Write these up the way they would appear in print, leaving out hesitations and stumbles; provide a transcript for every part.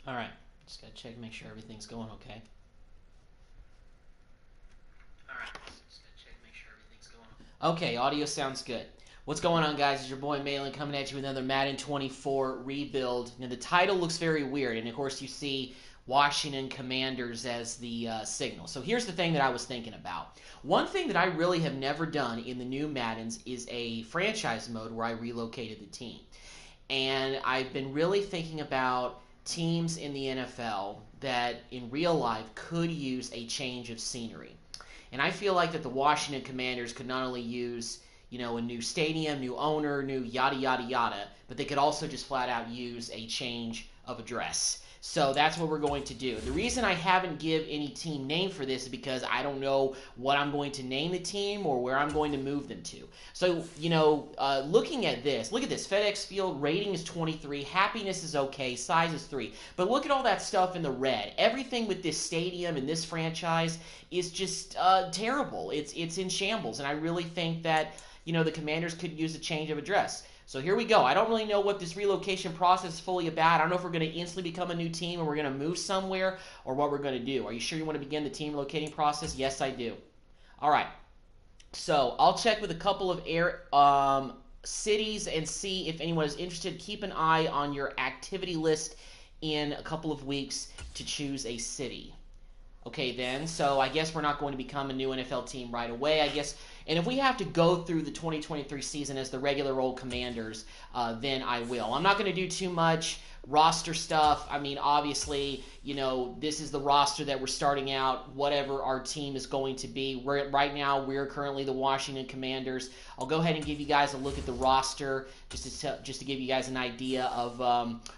All right, just gotta check, make sure everything's going okay. All right, just gotta check, make sure everything's going okay. Okay, audio sounds good. What's going on, guys? It's your boy Malin coming at you with another Madden 24 rebuild. Now, the title looks very weird, and of course, you see Washington Commanders as the signal. So here's the thing that I was thinking about. One thing that I really have never done in the new Maddens is a franchise mode where I relocated the team. And I've been really thinking about teams in the NFL that in real life could use a change of scenery. And I feel like that the Washington Commanders could not only use, a new stadium, new owner, new yada yada yada, but they could also just flat out use a change of address. So that's what we're going to do. The reason I haven't give any team name for this is because I don't know what I'm going to name the team or where I'm going to move them to. So, looking at this, look at this. FedEx Field rating is 23. Happiness is okay. Size is 3. But look at all that stuff in the red. Everything with this stadium and this franchise is just terrible. It's in shambles. And I really think that, the Commanders could use a change of address. So here we go. I don't really know what this relocation process is fully about. I don't know if we're going to instantly become a new team and we're going to move somewhere or what we're going to do. Are you sure you want to begin the team locating process? Yes, I do. All right. So I'll check with a couple of cities and see if anyone is interested. Keep an eye on your activity list in a couple of weeks to choose a city. Okay, then. So I guess we're not going to become a new NFL team right away. I guess. And if we have to go through the 2023 season as the regular old Commanders, then I will. I'm not going to do too much roster stuff. I mean, obviously, this is the roster that we're starting out, whatever our team is going to be. Right now, we're currently the Washington Commanders. I'll go ahead and give you guys a look at the roster just to give you guys an idea of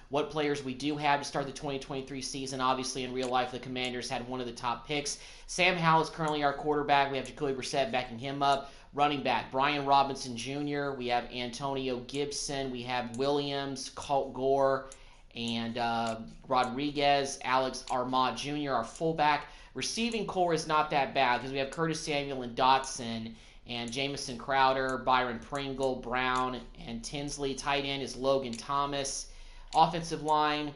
what players we do have to start the 2023 season. Obviously, in real life, the Commanders had one of the top picks. Sam Howell is currently our quarterback. We have Jacoby Brissett backing him up. Running back, Brian Robinson Jr. We have Antonio Gibson. We have Williams, Colt Gore, and Rodriguez, Alex Armand Jr., our fullback. Receiving core is not that bad because we have Curtis Samuel and Dotson and Jamison Crowder, Byron Pringle, Brown, and Tinsley. Tight end is Logan Thomas. Offensive line,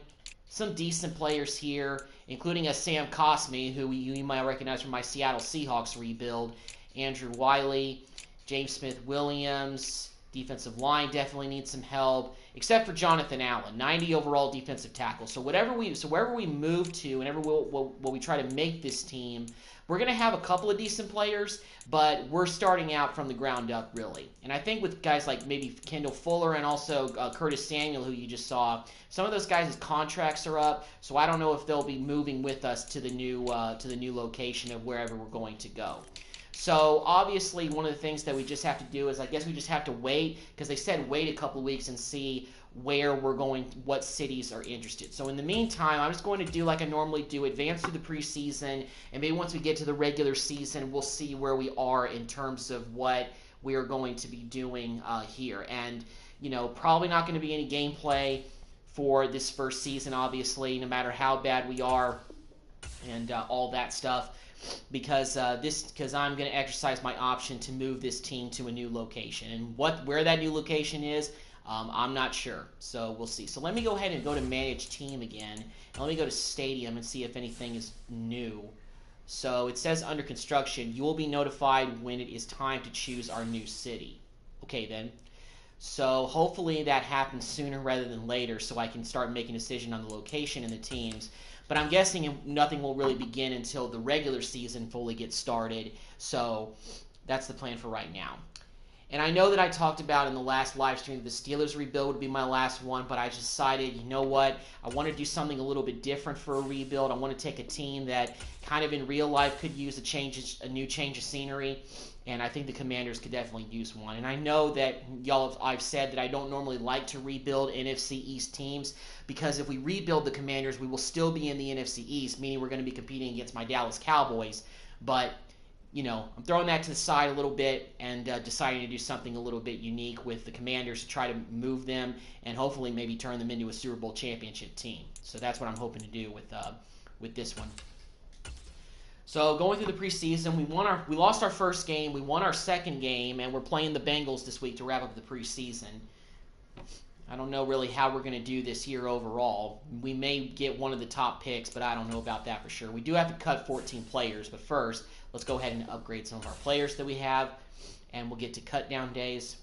some decent players here, including a Sam Cosmi, who you might recognize from my Seattle Seahawks rebuild. Andrew Wiley, James Smith-Williams. Defensive line definitely needs some help, except for Jonathan Allen, 90 overall defensive tackle. So wherever we move to, whenever we try to make this team, we're going to have a couple of decent players, but we're starting out from the ground up, really. And I think with guys like maybe Kendall Fuller and also Curtis Samuel, who you just saw, some of those guys' contracts are up, so I don't know if they'll be moving with us to the new location of wherever we're going to go. So obviously one of the things that we just have to do is I guess we just have to wait, because they said wait a couple of weeks and see where we're going, what cities are interested. So in the meantime, I'm just going to do like I normally do, advance through the preseason, and maybe once we get to the regular season, we'll see where we are in terms of what we are going to be doing here. And, probably not going to be any gameplay for this first season, obviously, no matter how bad we are and all that stuff. Because I'm going to exercise my option to move this team to a new location, and where that new location is, I'm not sure. So we'll see. So let me go ahead and go to manage team again, and let me go to stadium and see if anything is new. So it says under construction. You will be notified when it is time to choose our new city. Okay then. So hopefully that happens sooner rather than later, so I can start making a decision on the location and the teams. But I'm guessing nothing will really begin until the regular season fully gets started. So that's the plan for right now. And I know that I talked about in the last live stream the Steelers rebuild would be my last one, but I decided, you know what? I want to do something a little bit different for a rebuild. I want to take a team that kind of in real life could use a new change of scenery. And I think the Commanders could definitely use one. And I know that I've said that I don't normally like to rebuild NFC East teams, because if we rebuild the Commanders, we will still be in the NFC East, meaning we're going to be competing against my Dallas Cowboys. But, I'm throwing that to the side a little bit and deciding to do something a little bit unique with the Commanders to try to move them and hopefully maybe turn them into a Super Bowl championship team. So that's what I'm hoping to do with this one. So going through the preseason, we lost our first game, we won our second game, and we're playing the Bengals this week to wrap up the preseason. I don't know really how we're going to do this year overall. We may get one of the top picks, but I don't know about that for sure. We do have to cut 14 players, but first, let's go ahead and upgrade some of our players that we have, and we'll get to cut down days.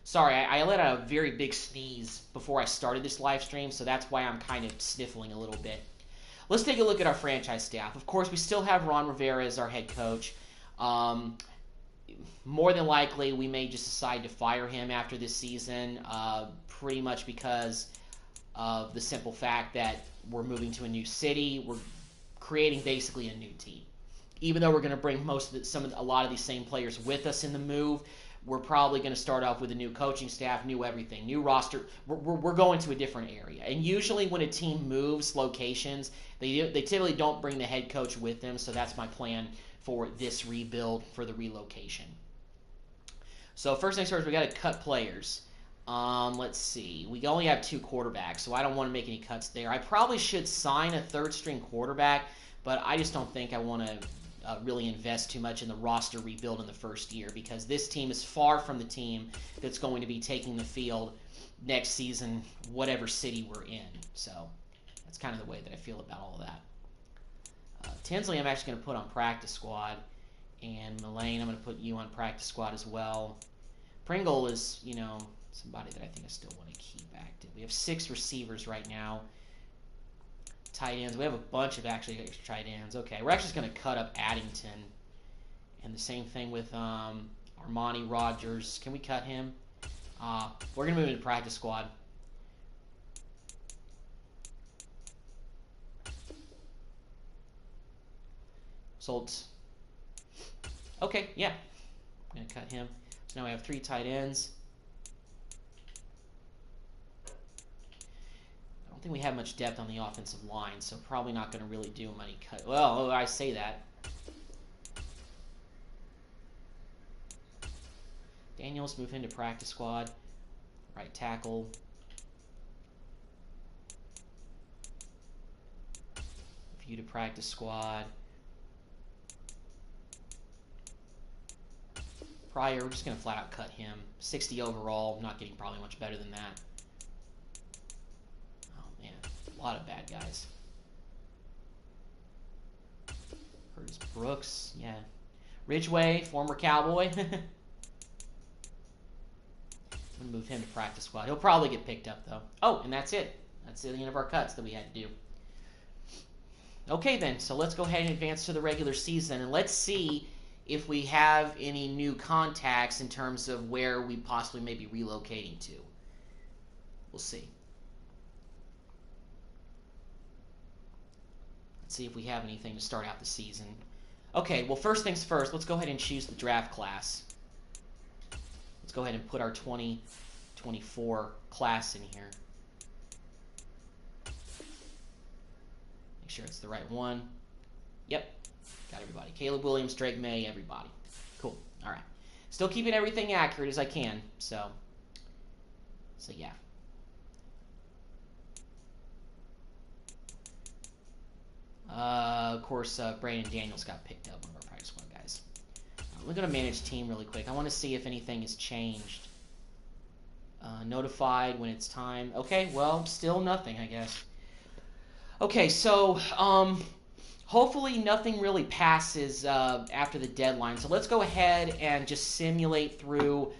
Sorry, I let out a very big sneeze before I started this live stream, so that's why I'm kind of sniffling a little bit. Let's take a look at our franchise staff. Of course, we still have Ron Rivera as our head coach. More than likely, we may just decide to fire him after this season, pretty much because of the simple fact that we're moving to a new city. We're creating basically a new team. Even though we're going to bring a lot of these same players with us in the move, we're probably going to start off with a new coaching staff, new everything, new roster. We're going to a different area. And usually when a team moves locations, they typically don't bring the head coach with them, so that's my plan for this rebuild for the relocation. So first things first, we got to cut players. Let's see. We only have 2 quarterbacks, so I don't want to make any cuts there. I probably should sign a third-string quarterback, but I just don't think I want to really invest too much in the roster rebuild in the first year, because this team is far from the team that's going to be taking the field next season, whatever city we're in. So that's kind of the way that I feel about all of that. Tinsley I'm actually going to put on practice squad, and Mullane I'm going to put you on practice squad as well. Pringle is, you know, somebody that I think I still want to keep active. We have 6 receivers right now. Tight ends. We have a bunch of actually extra tight ends. Okay, we're actually just going to cut up Addington. And the same thing with Armani Rogers. Can we cut him? We're going to move into practice squad. Solds. Okay, yeah. I'm going to cut him. So now we have 3 tight ends. I don't think we have much depth on the offensive line, so probably not going to really do many cut. Well, I say that. Daniels, move into practice squad. Right tackle. Move you to practice squad. Pryor, we're just going to flat out cut him. 60 overall, not getting probably much better than that. Oh man, a lot of bad guys. Curtis Brooks, yeah. Ridgeway, former Cowboy. I'm going to move him to practice squad. He'll probably get picked up though. Oh, and that's it. That's the end of our cuts that we had to do. Okay then, so let's go ahead and advance to the regular season, and let's see if we have any new contacts in terms of where we possibly may be relocating to. We'll see. Let's see if we have anything to start out the season. Okay, well, first things first, let's go ahead and choose the draft class. Let's go ahead and put our 2024 class in here. Make sure it's the right one. Yep. Got everybody. Caleb Williams, Drake May, everybody. Cool. All right. Still keeping everything accurate as I can. So yeah. Of course, Brandon Daniels got picked up, one of our practice squad guys. We're going to manage team really quick. I want to see if anything has changed. Notified when it's time. Okay, well, still nothing, I guess. Okay, so hopefully nothing really passes after the deadline. So let's go ahead and just simulate through.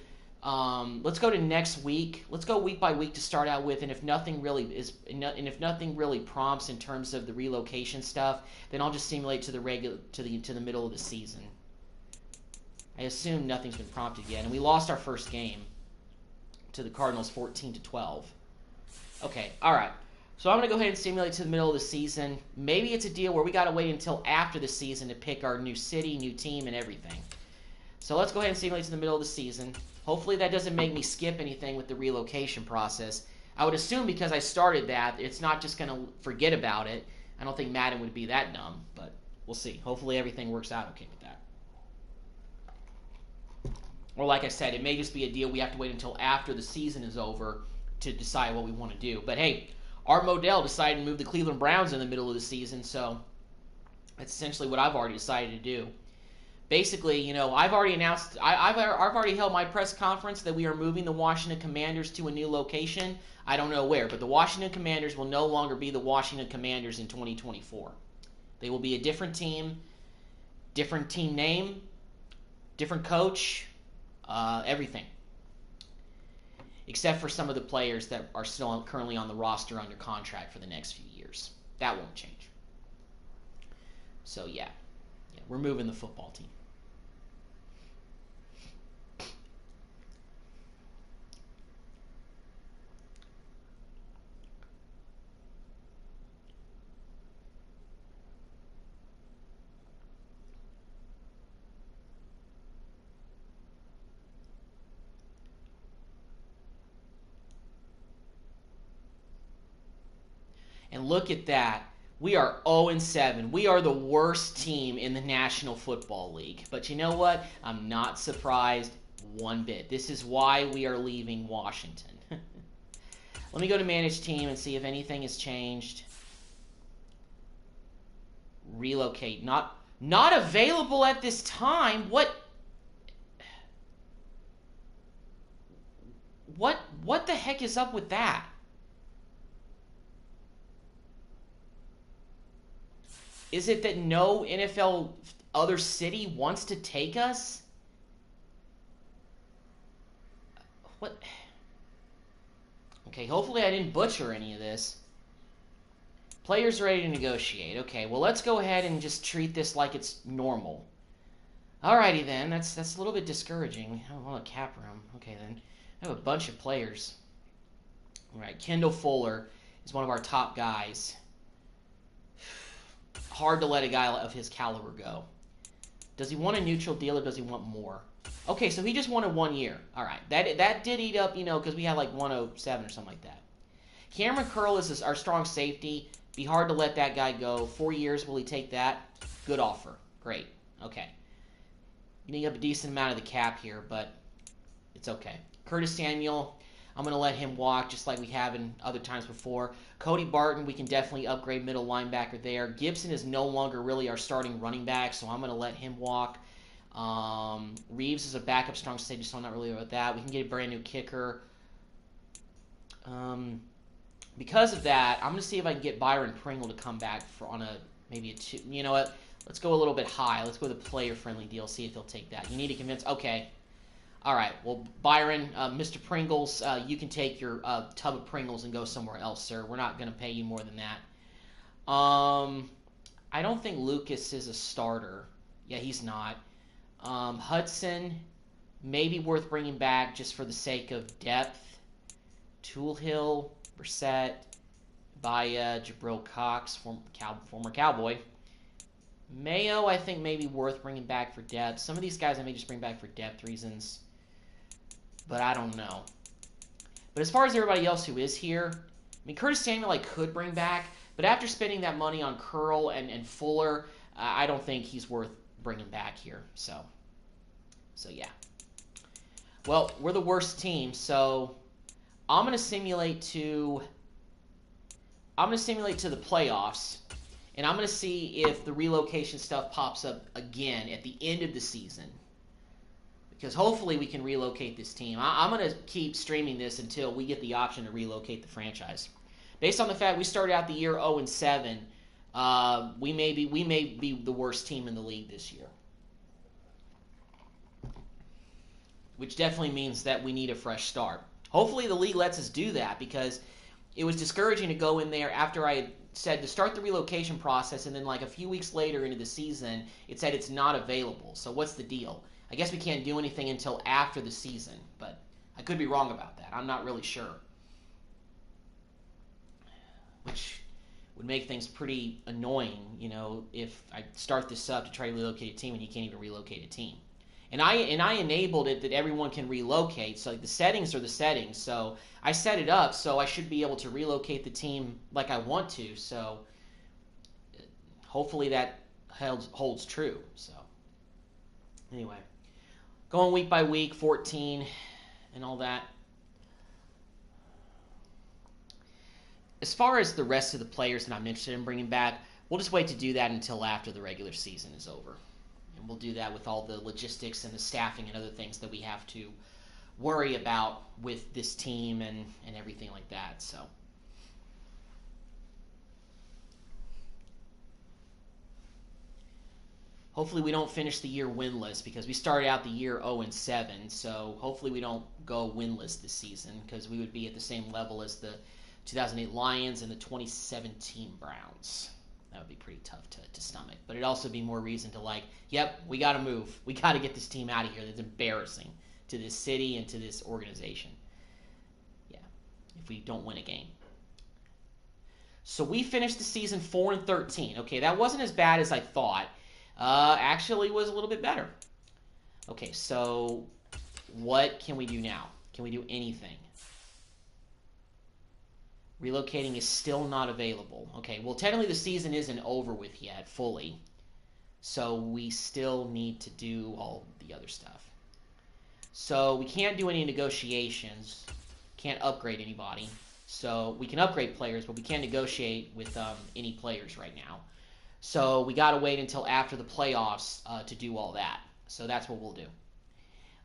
Let's go to next week. Let's go week by week to start out with, and if nothing really prompts in terms of the relocation stuff, then I'll just simulate to the middle of the season. I assume nothing's been prompted yet, and we lost our first game to the Cardinals 14-12. Okay, all right. So I'm going to go ahead and simulate to the middle of the season. Maybe it's a deal where we got to wait until after the season to pick our new city, new team, and everything. So let's go ahead and simulate to the middle of the season. Hopefully that doesn't make me skip anything with the relocation process. I would assume because I started that, it's not just going to forget about it. I don't think Madden would be that dumb, but we'll see. Hopefully everything works out okay with that. Or like I said, it may just be a deal we have to wait until after the season is over to decide what we want to do. But hey, Art Modell decided to move the Cleveland Browns in the middle of the season, so that's essentially what I've already decided to do. basically, you know, I've already announced, I've already held my press conference that we are moving the Washington Commanders to a new location. I don't know where, but the Washington Commanders will no longer be the Washington Commanders in 2024. They will be a different team name, different coach, everything. Except for some of the players that are still currently on the roster under contract for the next few years. That won't change. So, yeah, we're moving the football team. And look at that. We are 0-7. We are the worst team in the National Football League. But you know what? I'm not surprised one bit. This is why we are leaving Washington. Let me go to Manage Team and see if anything has changed. Relocate. Not available at this time. What the heck is up with that? Is it that no NFL other city wants to take us? What? Okay, hopefully I didn't butcher any of this. Players ready to negotiate. Okay, well, let's go ahead and just treat this like it's normal. Alrighty then, that's a little bit discouraging. I don't want a cap room. Okay then, I have a bunch of players. Alright, Kendall Fuller is one of our top guys. Hard to let a guy of his caliber go. Does he want a neutral deal or does he want more? Okay, so he just wanted 1 year. All right, that did eat up, you know, because we had like 107 or something like that. Cameron Curl is our strong safety. Be hard to let that guy go. 4 years, will he take that? Good offer. Great. Okay. Getting up a decent amount of the cap here, but it's okay. Curtis Samuel, I'm going to let him walk just like we have in other times before. Cody Barton, we can definitely upgrade middle linebacker there. Gibson is no longer really our starting running back, so I'm going to let him walk. Reeves is a backup strong safety, so I'm not really about that. We can get a brand new kicker. Because of that, I'm going to see if I can get Byron Pringle to come back on maybe a 2. You know what? Let's go a little bit high. Let's go with a player-friendly deal, see if he'll take that. You need to convince... Okay. All right, well, Byron, Mr. Pringles, you can take your tub of Pringles and go somewhere else, sir. We're not going to pay you more than that. I don't think Lucas is a starter. Yeah, he's not. Hudson, maybe worth bringing back just for the sake of depth. Toolhill, Brissett, Baya, Jabril Cox, former Cowboy. Mayo, I think maybe worth bringing back for depth. Some of these guys I may just bring back for depth reasons. But I don't know. But as far as everybody else who is here, I mean, Curtis Samuel I could bring back, but after spending that money on Curl and Fuller, I don't think he's worth bringing back here. So yeah. Well, we're the worst team, so I'm going to simulate to the playoffs, and I'm going to see if the relocation stuff pops up again at the end of the season. Because hopefully we can relocate this team. I'm going to keep streaming this until we get the option to relocate the franchise. Based on the fact we started out the year 0-7, we may be the worst team in the league this year. Which definitely means that we need a fresh start. Hopefully the league lets us do that, because it was discouraging to go in there after I had said to start the relocation process, and then like a few weeks later into the season, it said it's not available. So what's the deal? I guess we can't do anything until after the season, but I could be wrong about that. I'm not really sure. Which would make things pretty annoying, you know, if I start this up to try to relocate a team and you can't even relocate a team. And I enabled it that everyone can relocate, so like the settings are the settings. So I set it up so I should be able to relocate the team like I want to. So hopefully that holds true. So anyway. Going week by week, 14, and all that. As far as the rest of the players that I'm interested in bringing back, we'll just wait to do that until after the regular season is over. And we'll do that with all the logistics and the staffing and other things that we have to worry about with this team and everything like that. So hopefully we don't finish the year winless, because we started out the year 0-7. So hopefully we don't go winless this season, because we would be at the same level as the 2008 Lions and the 2017 Browns. That would be pretty tough to stomach. But it'd also be more reason to like, yep, we got to move. We got to get this team out of here. That's embarrassing to this city and to this organization. Yeah, if we don't win a game. So we finished the season 4-13. Okay, that wasn't as bad as I thought. Actually was a little bit better. Okay, so what can we do now? Can we do anything? Relocating is still not available. Okay, well, technically the season isn't over with yet fully. So we still need to do all the other stuff. So we can't do any negotiations. Can't upgrade anybody. So we can upgrade players, but we can't negotiate with any players right now. So we got to wait until after the playoffs to do all that. So that's what we'll do.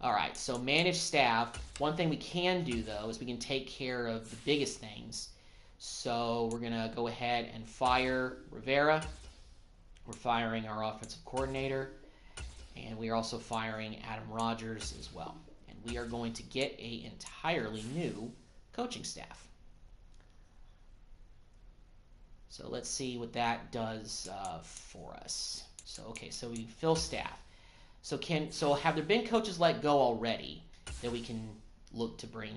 All right, so manage staff. One thing we can do, though, is we can take care of the biggest things. So we're going to go ahead and fire Rivera. We're firing our offensive coordinator. And we are also firing Adam Rodgers as well. And we are going to get an entirely new coaching staff. So let's see what that does for us. So, okay, so we fill staff. So have there been coaches let go already that we can look to bring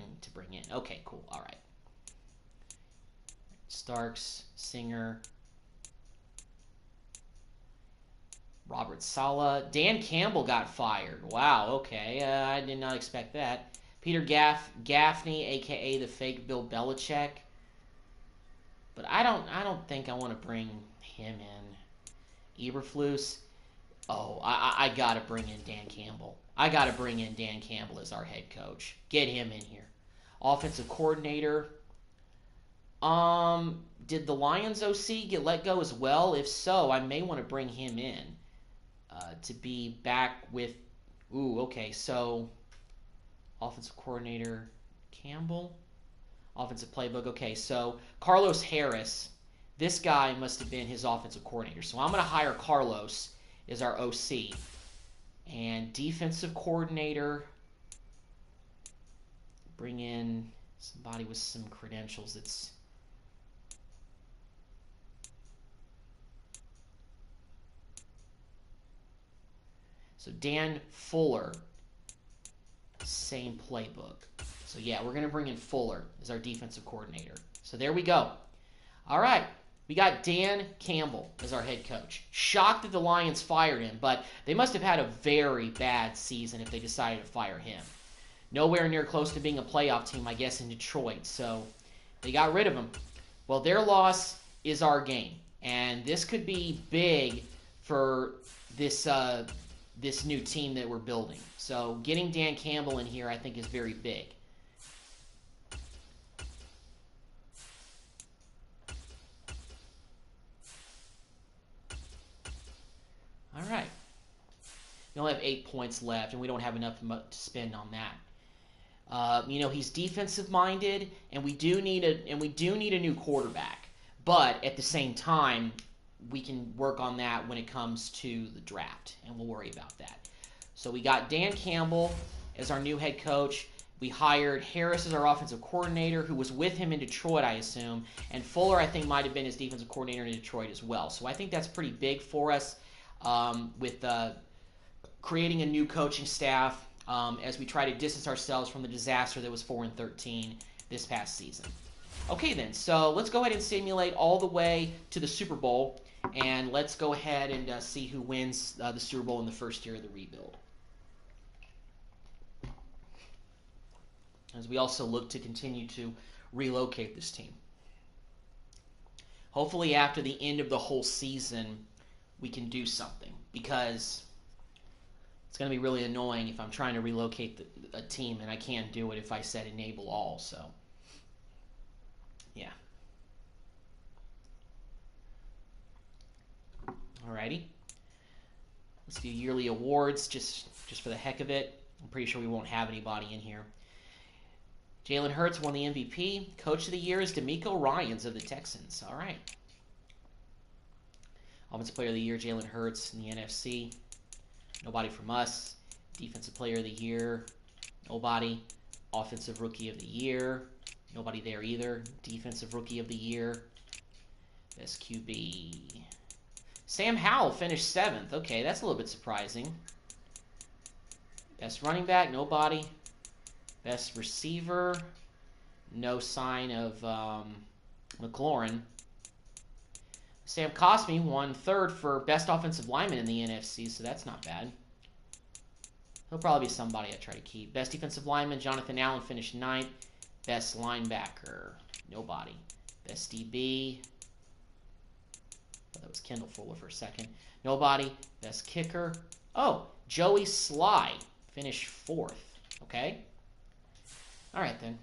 in? Okay, cool. All right. Starks, Singer, Robert Saleh. Dan Campbell got fired. Wow, okay. I did not expect that. Peter Gaffney, a.k.a. the fake Bill Belichick. But I don't think I want to bring him in. Eberflus. Oh, I got to bring in Dan Campbell. I got to bring in Dan Campbell as our head coach. Get him in here. Offensive coordinator. Did the Lions OC get let go as well? If so, I may want to bring him in to be back with. Ooh, okay. So, offensive coordinator Campbell, offensive playbook. Okay, so Carlos Harris. This guy must have been his offensive coordinator. So I'm going to hire Carlos as our OC, and defensive coordinator. Bring in somebody with some credentials. That's so Dan Fuller, same playbook. So yeah, we're going to bring in Fuller as our defensive coordinator. So there we go. All right, we got Dan Campbell as our head coach. Shocked that the Lions fired him, but they must have had a very bad season if they decided to fire him. Nowhere near close to being a playoff team, I guess, in Detroit. So they got rid of him. Well, their loss is our gain, and this could be big for this this new team that we're building. So getting Dan Campbell in here, I think, is very big. All right. We only have 8 points left, and we don't have enough to spend on that. He's defensive minded, and we do need a new quarterback. But at the same time, we can work on that when it comes to the draft, and we'll worry about that. So we got Dan Campbell as our new head coach. We hired Harris as our offensive coordinator, who was with him in Detroit, I assume. And Fuller, I think, might have been his defensive coordinator in Detroit as well. So I think that's pretty big for us with creating a new coaching staff as we try to distance ourselves from the disaster that was 4-13 this past season. Okay, then. So let's go ahead and simulate all the way to the Super Bowl. And let's go ahead and see who wins the Super Bowl in the first year of the rebuild. As we also look to continue to relocate this team. Hopefully after the end of the whole season, we can do something. Because it's going to be really annoying if I'm trying to relocate a team and I can't do it if I set enable all. So, yeah. Alrighty. Let's do yearly awards just for the heck of it. I'm pretty sure we won't have anybody in here. Jalen Hurts won the MVP. Coach of the Year is DeMeco Ryans of the Texans. All right. Offensive Player of the Year, Jalen Hurts in the NFC. Nobody from us. Defensive Player of the Year, nobody. Offensive Rookie of the Year, nobody there either. Defensive Rookie of the Year. Best QB. Sam Howell finished 7th. Okay, that's a little bit surprising. Best running back, nobody. Best receiver, no sign of McLaurin. Sam Cosmi won 3rd for best offensive lineman in the NFC, so that's not bad. He'll probably be somebody I try to keep. Best defensive lineman, Jonathan Allen finished 9th. Best linebacker, nobody. Best DB, that was Kendall Fuller for a second. Nobody. Best kicker, oh, Joey Sly finished 4th. Okay. All right, then.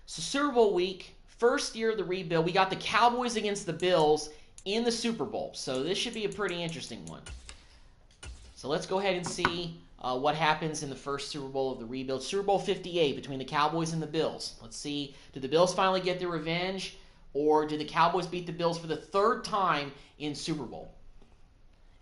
So Super Bowl week, first year of the rebuild. We got the Cowboys against the Bills in the Super Bowl. So this should be a pretty interesting one. So let's go ahead and see what happens in the first Super Bowl of the rebuild. Super Bowl 58 between the Cowboys and the Bills. Let's see, did the Bills finally get their revenge, or did the Cowboys beat the Bills for the 3rd time in Super Bowl?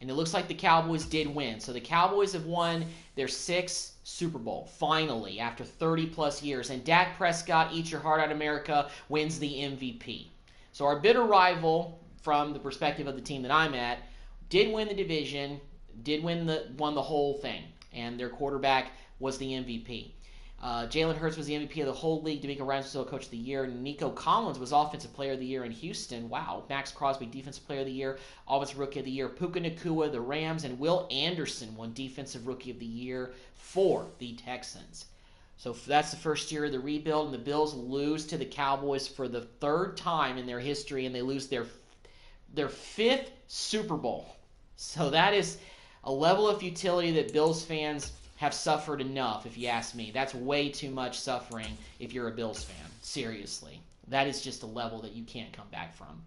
And it looks like the Cowboys did win. So the Cowboys have won their 6th Super Bowl, finally, after 30-plus years. And Dak Prescott, eat your heart out, America, wins the MVP. So our bitter rival, from the perspective of the team that I'm at, did win the division, won the whole thing, and their quarterback was the MVP. Jalen Hurts was the MVP of the whole league. DeMeco Ryans was still Coach of the Year. Nico Collins was Offensive Player of the Year in Houston. Wow. Max Crosby, Defensive Player of the Year. Offensive Rookie of the Year, Puka Nacua, the Rams, and Will Anderson won Defensive Rookie of the Year for the Texans. So that's the first year of the rebuild, and the Bills lose to the Cowboys for the 3rd time in their history, and they lose their 5th Super Bowl. So that is a level of futility that Bills fans have suffered enough, if you ask me. That's way too much suffering if you're a Bills fan. Seriously. That is just a level that you can't come back from.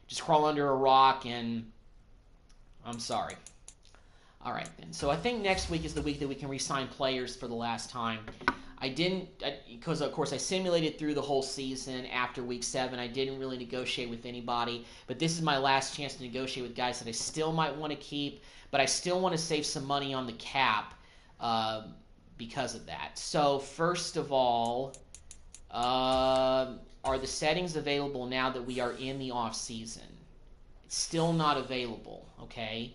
Just crawl under a rock and I'm sorry. All right, then. So I think next week is the week that we can re-sign players for the last time. Because of course I simulated through the whole season after week 7. I didn't really negotiate with anybody, but this is my last chance to negotiate with guys that I still might want to keep, but I still want to save some money on the cap because of that. So first of all, are the settings available now that we are in the off season? It's still not available, okay?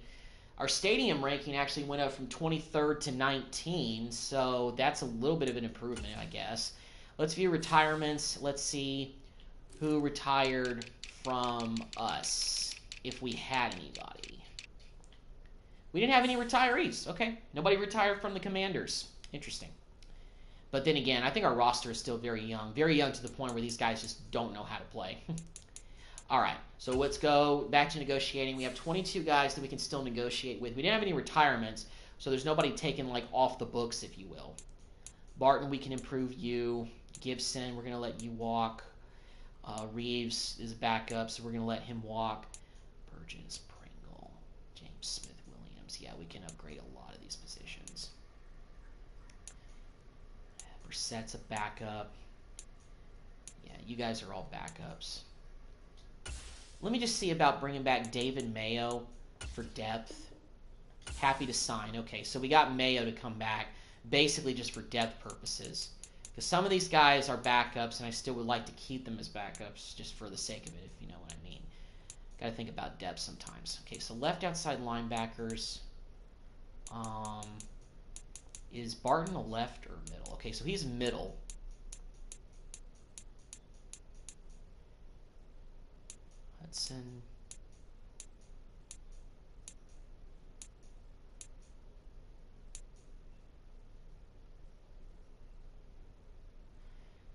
Our stadium ranking actually went up from 23rd to 19, so that's a little bit of an improvement, I guess. Let's view retirements. Let's see who retired from us, if we had anybody. We didn't have any retirees. Okay, nobody retired from the Commanders. Interesting. But then again, I think our roster is still very young to the point where these guys just don't know how to play. All right, so let's go back to negotiating. We have 22 guys that we can still negotiate with. We didn't have any retirements, so there's nobody taken like off the books, if you will. Barton, we can improve you. Gibson, we're going to let you walk. Reeves is backup, so we're going to let him walk. Burgess, Pringle, James Smith-Williams. Yeah, we can upgrade a lot of these positions. Brissett's a backup. Yeah, you guys are all backups. Let me just see about bringing back David Mayo for depth. Happy to sign. Okay, so we got Mayo to come back, basically just for depth purposes. Because some of these guys are backups, and I still would like to keep them as backups just for the sake of it, if you know what I mean. Got to think about depth sometimes. Okay, so left outside linebackers. Is Barton a left or middle? Okay, so he's middle. Hudson.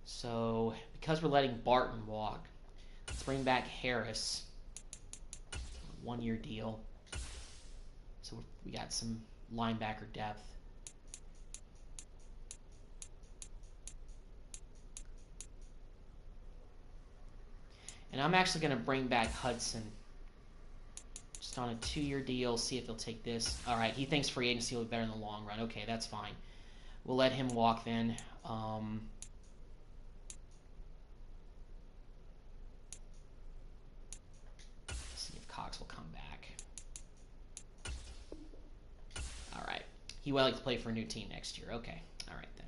So, because we're letting Barton walk, let's bring back Harris. 1-year deal. So we got some linebacker depth. And I'm actually going to bring back Hudson. Just Just on a 2-year deal, see if he'll take this. All right, he thinks free agency will be better in the long run. Okay, that's fine. We'll let him walk then. See if Cox will come back. All right. He would like to play for a new team next year. Okay. All right, then.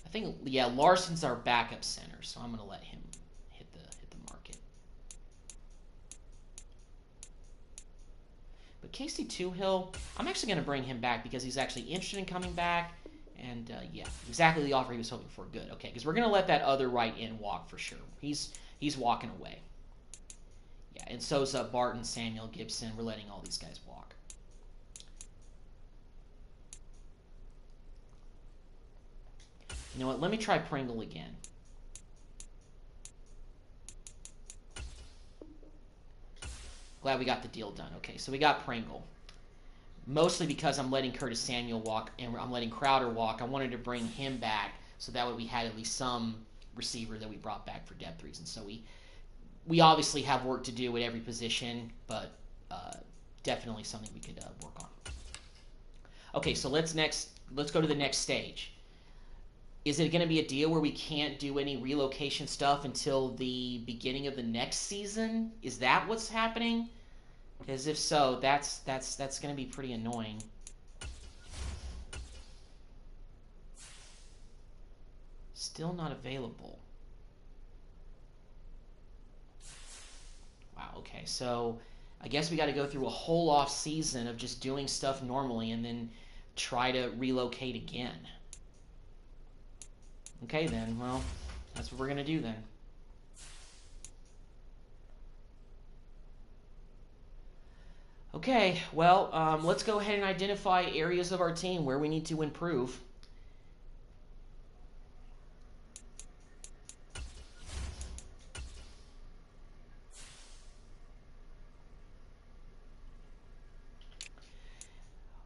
I think, yeah, Larson's our backup center, so I'm going to let him hit the market. But Casey Toohill, I'm actually going to bring him back because he's actually interested in coming back. And, yeah, exactly the offer he was hoping for. Good. Okay, because we're going to let that other right end walk for sure. He's walking away. Yeah, and so's Barton, Samuel, Gibson. We're letting all these guys walk. You know what? Let me try Pringle again. Glad we got the deal done. Okay, so we got Pringle. Mostly because I'm letting Curtis Samuel walk and I'm letting Crowder walk. I wanted to bring him back so that way we had at least some receiver that we brought back for depth reasons. So we obviously have work to do at every position, but definitely something we could work on. Okay, so let's go to the next stage. Is it going to be a deal where we can't do any relocation stuff until the beginning of the next season? Is that what's happening? Because if so, that's going to be pretty annoying. Still not available. Wow, okay. So I guess we got to go through a whole off season of just doing stuff normally and then try to relocate again. Okay, then. Well, that's what we're going to do then. Okay, well, let's go ahead and identify areas of our team where we need to improve.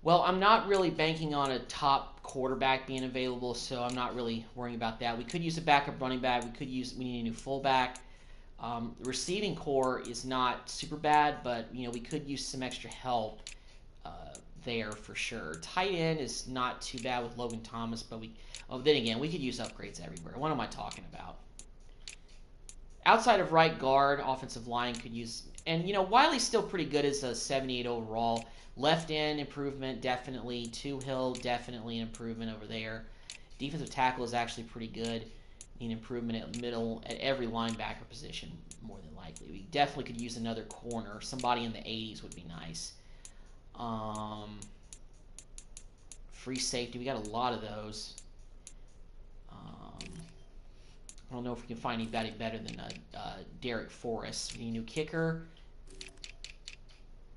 Well, I'm not really banking on a top quarterback being available, so I'm not really worrying about that. We could use a backup running back. We need a new fullback. The receiving core is not super bad, but we could use some extra help there for sure. Tight end is not too bad with Logan Thomas, but then again, we could use upgrades everywhere. What am I talking about? Outside of right guard, offensive line could use, and Wiley's still pretty good as a 78 overall. Left end improvement, definitely. Toohill, definitely an improvement over there. Defensive tackle is actually pretty good. Need improvement at middle, at every linebacker position, more than likely. We definitely could use another corner. Somebody in the 80s would be nice. Free safety, we got a lot of those. I don't know if we can find anybody better than Derek Forrest. We need a new kicker.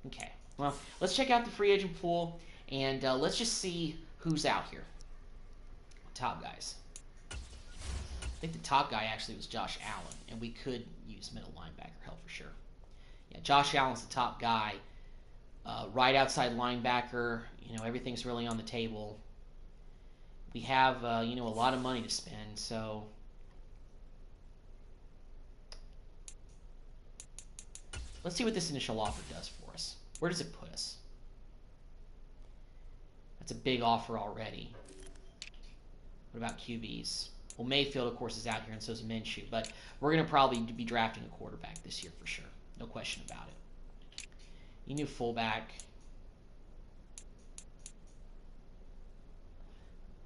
Okay. Well, let's check out the free agent pool, and let's just see who's out here. Top guys. I think the top guy actually was Josh Allen, and we could use middle linebacker help for sure. Yeah, Josh Allen's the top guy. Right outside linebacker, everything's really on the table. We have, a lot of money to spend, so... Let's see what this initial offer does for us. Where does it put us? That's a big offer already. What about QBs? Well, Mayfield, of course, is out here, and so is Minshew. But we're going to probably be drafting a quarterback this year for sure. No question about it. You knew fullback.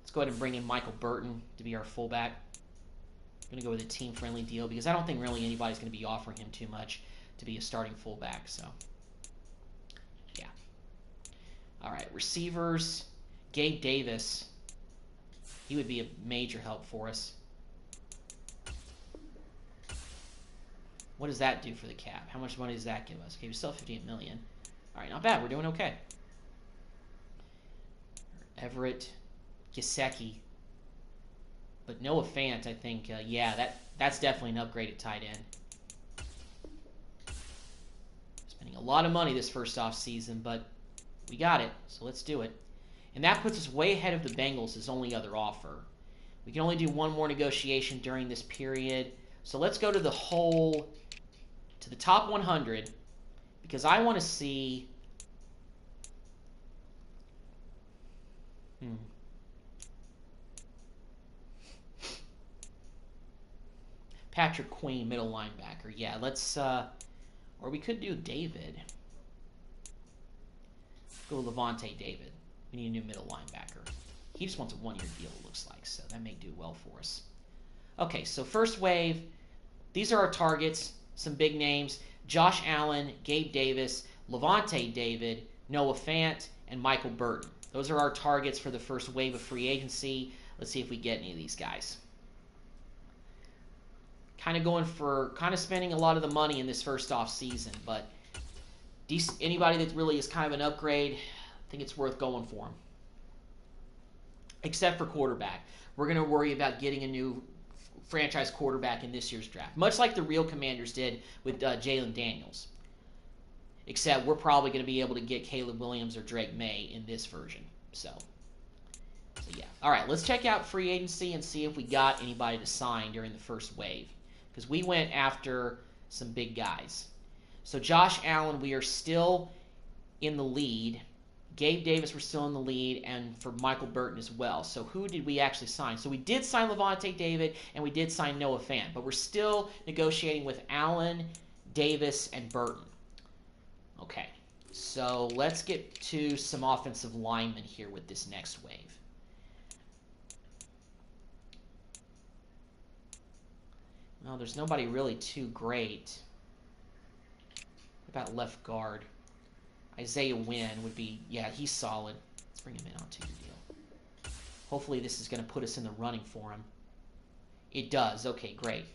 Let's go ahead and bring in Michael Burton to be our fullback. I'm going to go with a team-friendly deal because I don't think really anybody's going to be offering him too much to be a starting fullback. So, yeah. All right, receivers. Gabe Davis. He would be a major help for us. What does that do for the cap? How much money does that give us? Okay, we still have $58 million. All right, not bad. We're doing okay. Everett, Gesicki. But Noah Fant, I think, yeah, that's definitely an upgrade at tight end. Spending a lot of money this first off season, but we got it, so let's do it. And that puts us way ahead of the Bengals' only other offer. We can only do one more negotiation during this period, So let's go to the top 100, because I want to see. Patrick Queen, middle linebacker. Yeah, let's, or we could do David. Go Levante David. We need a new middle linebacker. He just wants a one-year deal, it looks like, so that may do well for us. Okay, so first wave, these are our targets, some big names. Josh Allen, Gabe Davis, Levante David, Noah Fant, and Michael Burton. Those are our targets for the first wave of free agency. Let's see if we get any of these guys. Kind of spending a lot of the money in this first off season, but anybody that really is kind of an upgrade, I think it's worth going for them. Except for quarterback. We're going to worry about getting a new franchise quarterback in this year's draft, much like the real Commanders did with Jalen Daniels. Except we're probably going to be able to get Caleb Williams or Drake May in this version. So yeah. All right, let's check out free agency and see if we got anybody to sign during the first wave, because we went after some big guys. So Josh Allen, we are still in the lead. Gabe Davis, we're still in the lead, and for Michael Burton as well. So who did we actually sign? So we did sign Levante David, and we did sign Noah Fant, but we're still negotiating with Allen, Davis, and Burton. Okay, so let's get to some offensive linemen here with this next wave. Well, there's nobody really too great. What about left guard? Isaiah Wynn would be, yeah, he's solid. Let's bring him in on 2-year deal. Hopefully this is going to put us in the running for him. It does. Okay, great.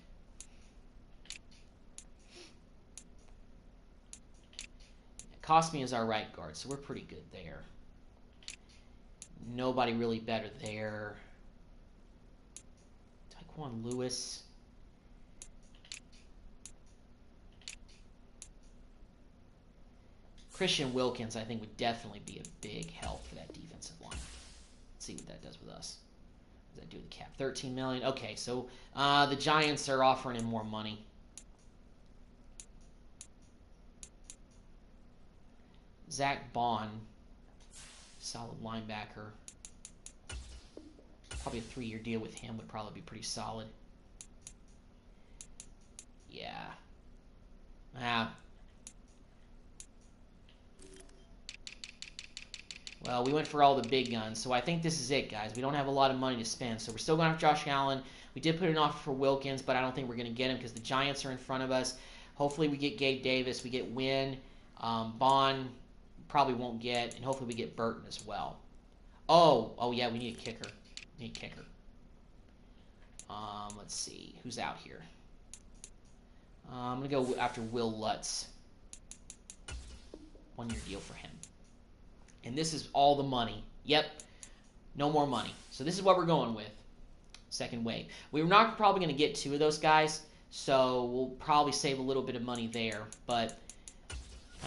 Cosme is our right guard, so we're pretty good there. Nobody really better there. Taekwon Lewis. Christian Wilkins, I think, would definitely be a big help for that defensive line. Let's see what that does with us. What does that do with the cap? $13 million. Okay, so the Giants are offering him more money. Zach Bond, solid linebacker. Probably a 3-year deal with him would probably be pretty solid. Yeah. Well, we went for all the big guns, so I think this is it, guys. We don't have a lot of money to spend, so we're still going after Josh Allen. We did put an offer for Wilkins, but I don't think we're going to get him because the Giants are in front of us. Hopefully we get Gabe Davis, we get Wynn, Bond probably won't get, and hopefully we get Burton as well. Oh yeah, we need a kicker. We need a kicker. Let's see, who's out here? I'm going to go after Will Lutz. 1-year deal for him. And this is all the money. Yep, no more money. So this is what we're going with. Second wave. We're not probably going to get 2 of those guys, so we'll probably save a little bit of money there. But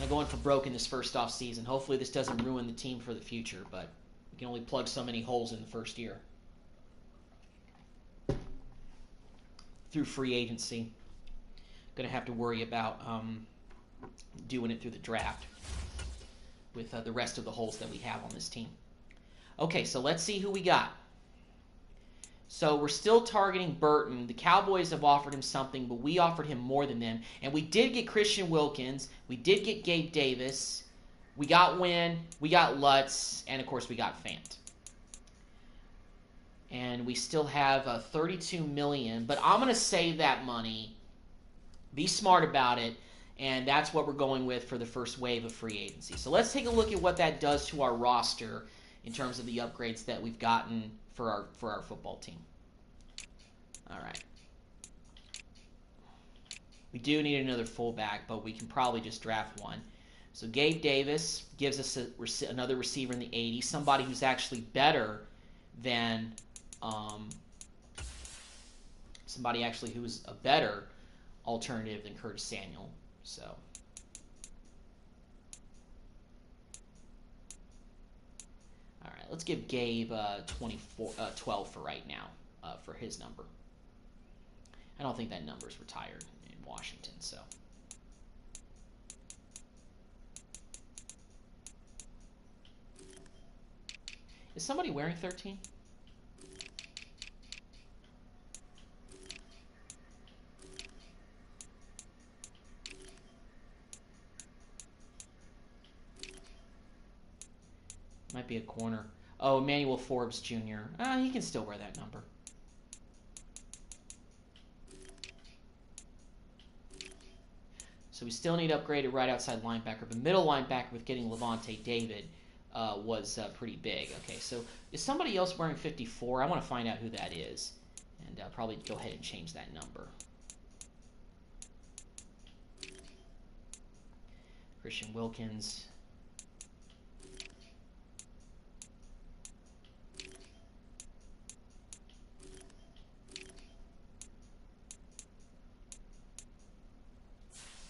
I'm going for broke in this first off season. Hopefully this doesn't ruin the team for the future, but we can only plug so many holes in the first year. Through free agency. Going to have to worry about doing it through the draft with the rest of the holes that we have on this team. Okay, so let's see who we got. So we're still targeting Burton. The Cowboys have offered him something, but we offered him more than them. And we did get Christian Wilkins. We did get Gabe Davis. We got Wynn. We got Lutz. And, of course, we got Fant. And we still have $32 million. But I'm going to save that money. Be smart about it. And that's what we're going with for the first wave of free agency. So let's take a look at what that does to our roster in terms of the upgrades that we've gotten for our football team. All right. We do need another fullback, but we can probably just draft one. So Gabe Davis gives us another receiver in the 80s, somebody who's actually better than somebody actually who's a better alternative than Curtis Samuel. So, all right, let's give Gabe 12 for right now for his number. I don't think that number's retired in Washington, so. Is somebody wearing 13? Might be a corner. Oh, Emmanuel Forbes Jr. He can still wear that number. So we still need upgraded right outside linebacker. But middle linebacker with getting Levante David was pretty big. Okay, so is somebody else wearing 54? I want to find out who that is. And probably go ahead and change that number. Christian Wilkins.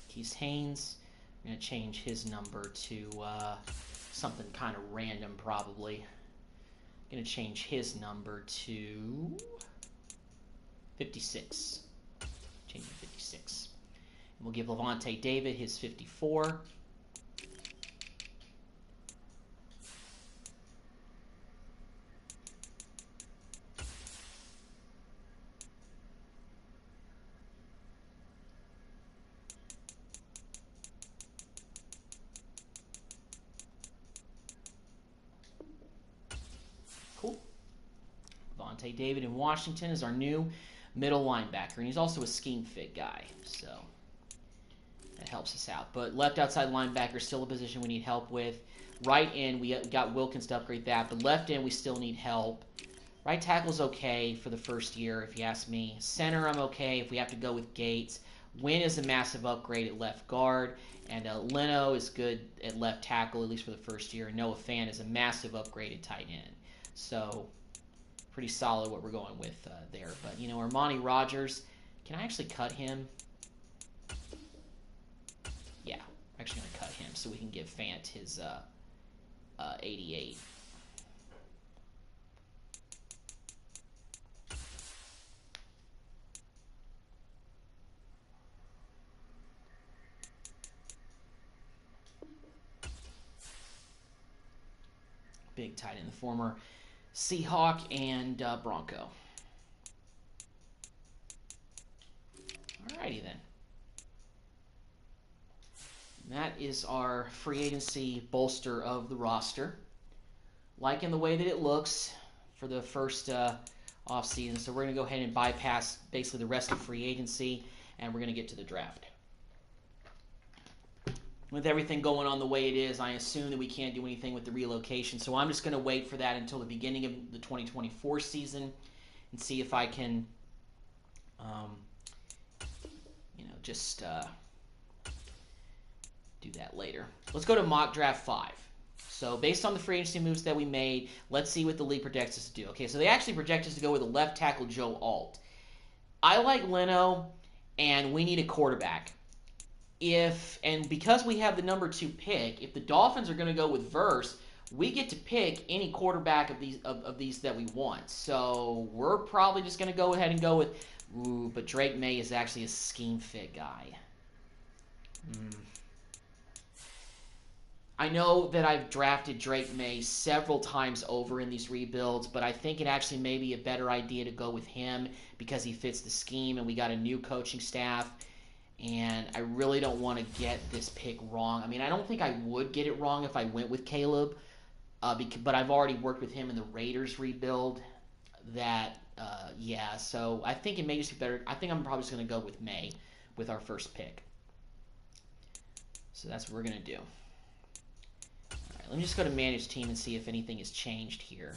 Keith Haynes. I'm going to change his number to something kind of random, probably. I'm going to change his number to 56. Change to 56. And we'll give Levante David his 54. Cool. Levante David in Washington is our new middle linebacker, and he's also a scheme fit guy, so that helps us out. But left outside linebacker is still a position we need help with. Right end, we got Wilkins to upgrade that, but left end we still need help. Right tackle's okay for the first year, if you ask me. Center, I'm okay if we have to go with Gates. Wynn is a massive upgrade at left guard, and Leno is good at left tackle, at least for the first year, and Noah Fant is a massive upgrade at tight end. So pretty solid what we're going with there. But, you know, Armani Rogers, can I actually cut him? Yeah, I'm actually going to cut him so we can give Fant his 88. Big tight end, the former Seahawk and Bronco. Alrighty then. And that is our free agency bolster of the roster. Liking the way that it looks for the first offseason. So we're going to go ahead and bypass basically the rest of free agency, and we're going to get to the draft. With everything going on the way it is, I assume that we can't do anything with the relocation. So I'm just going to wait for that until the beginning of the 2024 season and see if I can, just do that later. Let's go to mock draft 5. So based on the free agency moves that we made, let's see what the league projects us to do. Okay, so they actually project us to go with a left tackle, Joe Alt. I like Leno, and we need a quarterback. Because we have the number 2 pick, if the Dolphins are going to go with Verse, we get to pick any quarterback of these that we want. So we're probably just going to go ahead and go with, but Drake May is actually a scheme fit guy. I know that I've drafted Drake May several times over in these rebuilds, but I think it actually may be a better idea to go with him because he fits the scheme and we got a new coaching staff. And I really don't want to get this pick wrong. I mean, I don't think I would get it wrong if I went with Caleb, but I've already worked with him in the Raiders rebuild. So I think it may just be better. I think I'm probably just going to go with May with our first pick. So that's what we're going to do. All right, let me just go to Manage Team and see if anything has changed here.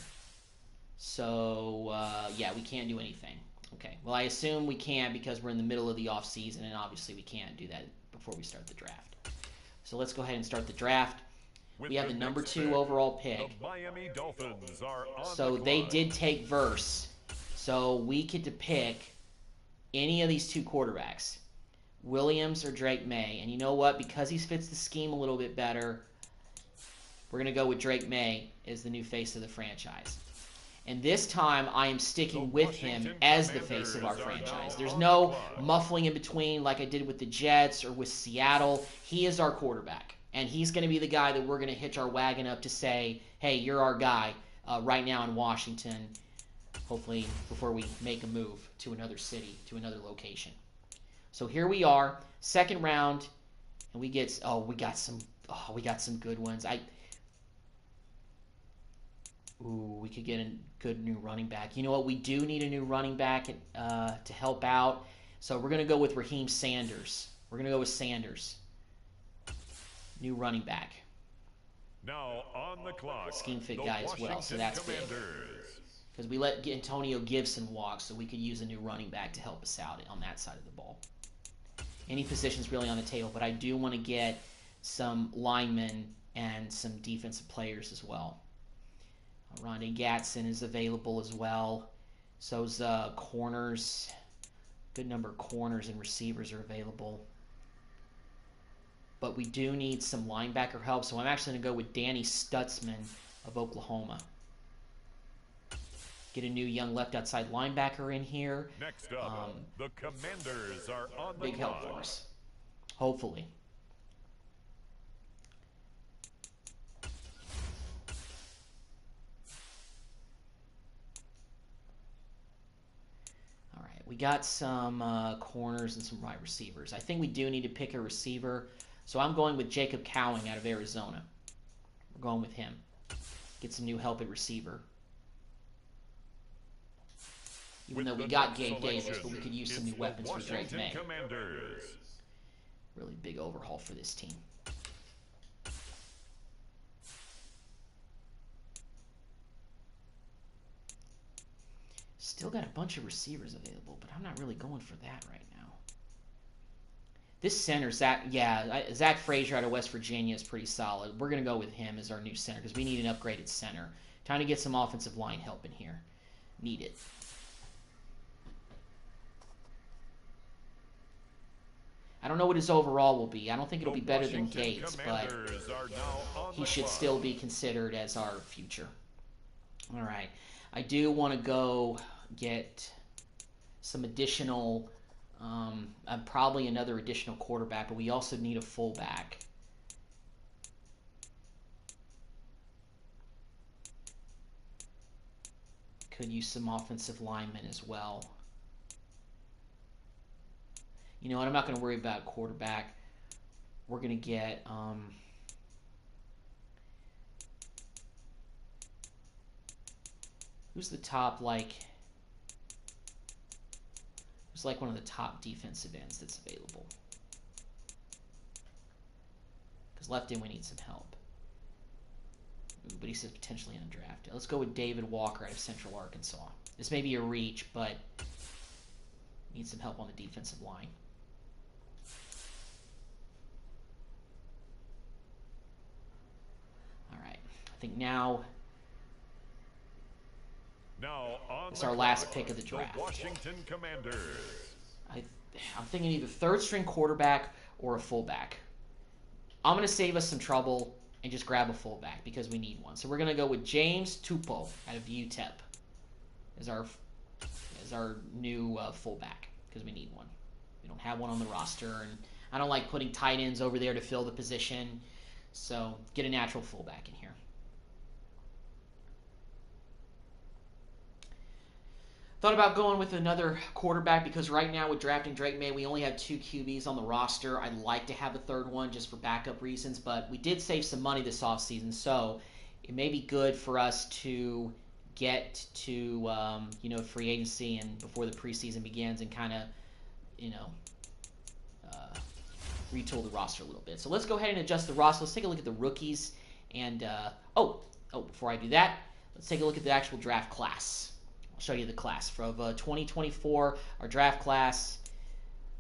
So, we can't do anything. Okay, well, I assume we can't because we're in the middle of the offseason, and obviously we can't do that before we start the draft. So let's go ahead and start the draft. We have the number 2 overall pick. The Miami Dolphins are on so they did take Verse. So we get to pick any of these 2 quarterbacks, Williams or Drake May. And you know what? Because he fits the scheme a little bit better, we're going to go with Drake May as the new face of the franchise. And this time, I am sticking with him as the face of our franchise. There's no muffling in between like I did with the Jets or with Seattle. He is our quarterback. And he's going to be the guy that we're going to hitch our wagon up to say, hey, you're our guy right now in Washington. Hopefully before we make a move to another city, to another location. So here we are, second round, and we get we got some good ones. We could get a good new running back. You know what? We do need a new running back to help out. So we're going to go with Raheem Sanders. We're going to go with Sanders. New running back. Now on the clock. Scheme fit guy as well, so that's big. Because we let Antonio Gibson walk, so we could use a new running back to help us out on that side of the ball. Any position's really on the table, but I do want to get some linemen and some defensive players as well. Rondé Gatson is available as well. So's corners. Good number of corners and receivers are available. But we do need some linebacker help, so I'm actually going to go with Danny Stutzman of Oklahoma. Get a new young left outside linebacker in here. Next up, the Commanders are on the big help for us. Hopefully. All right, we got some corners and some wide receivers. I think we do need to pick a receiver, so I'm going with Jacob Cowing out of Arizona. We're going with him. Get some new help at receiver. Even though we got Gabe Davis, but we could use some new weapons for Drake May. Really big overhaul for this team. Still got a bunch of receivers available, but I'm not really going for that right now. This center, Zach Frazier out of West Virginia is pretty solid. We're going to go with him as our new center because we need an upgraded center. Time to get some offensive line help in here. Need it. I don't know what his overall will be. I don't think it'll be better than Gates, but he should still be considered as our future. All right. I do want to go get some additional, probably another additional quarterback, but we also need a fullback. Could use some offensive linemen as well. You know what? I'm not going to worry about quarterback. We're going to get who's the top, who's like one of the top defensive ends that's available? Because left end we need some help. Ooh, but he says potentially undrafted. Let's go with David Walker out of Central Arkansas. This may be a reach, but need some help on the defensive line. I think now it's our last pick of the draft. Washington Commanders. I'm thinking either third string quarterback or a fullback. I'm going to save us some trouble and just grab a fullback because we need one. So we're going to go with James Tupou out of UTEP as our new fullback because we need one. We don't have one on the roster, and I don't like putting tight ends over there to fill the position. So get a natural fullback in here. Thought about going with another quarterback because right now with drafting Drake May, we only have 2 QBs on the roster. I'd like to have a third one just for backup reasons, but we did save some money this offseason, so it may be good for us to get to free agency and before the preseason begins and kind of retool the roster a little bit. So let's go ahead and adjust the roster. Let's take a look at the rookies, and before I do that, let's take a look at the actual draft class. I'll show you the class for 2024, our draft class.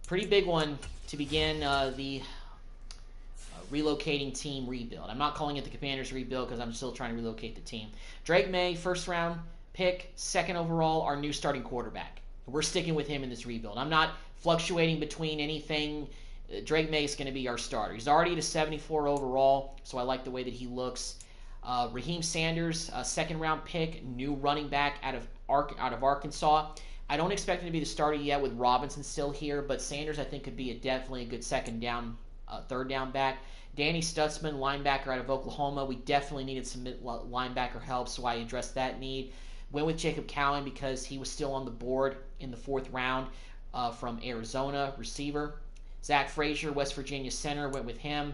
Pretty big one to begin the relocating team rebuild. I'm not calling it the Commanders rebuild because I'm still trying to relocate the team. Drake May, first round pick, second overall, our new starting quarterback. We're sticking with him in this rebuild. I'm not fluctuating between anything. Drake May is going to be our starter. He's already at a 74 overall, so I like the way that he looks. Raheem Sanders, second round pick, new running back out of Arkansas. I don't expect him to be the starter yet with Robinson still here, but Sanders I think could be definitely a good third down back. Danny Stutzman, linebacker out of Oklahoma. We definitely needed some linebacker help, so I addressed that need. Went with Jacob Cowan because he was still on the board in the 4th round from Arizona, receiver. Zach Frazier, West Virginia center, went with him.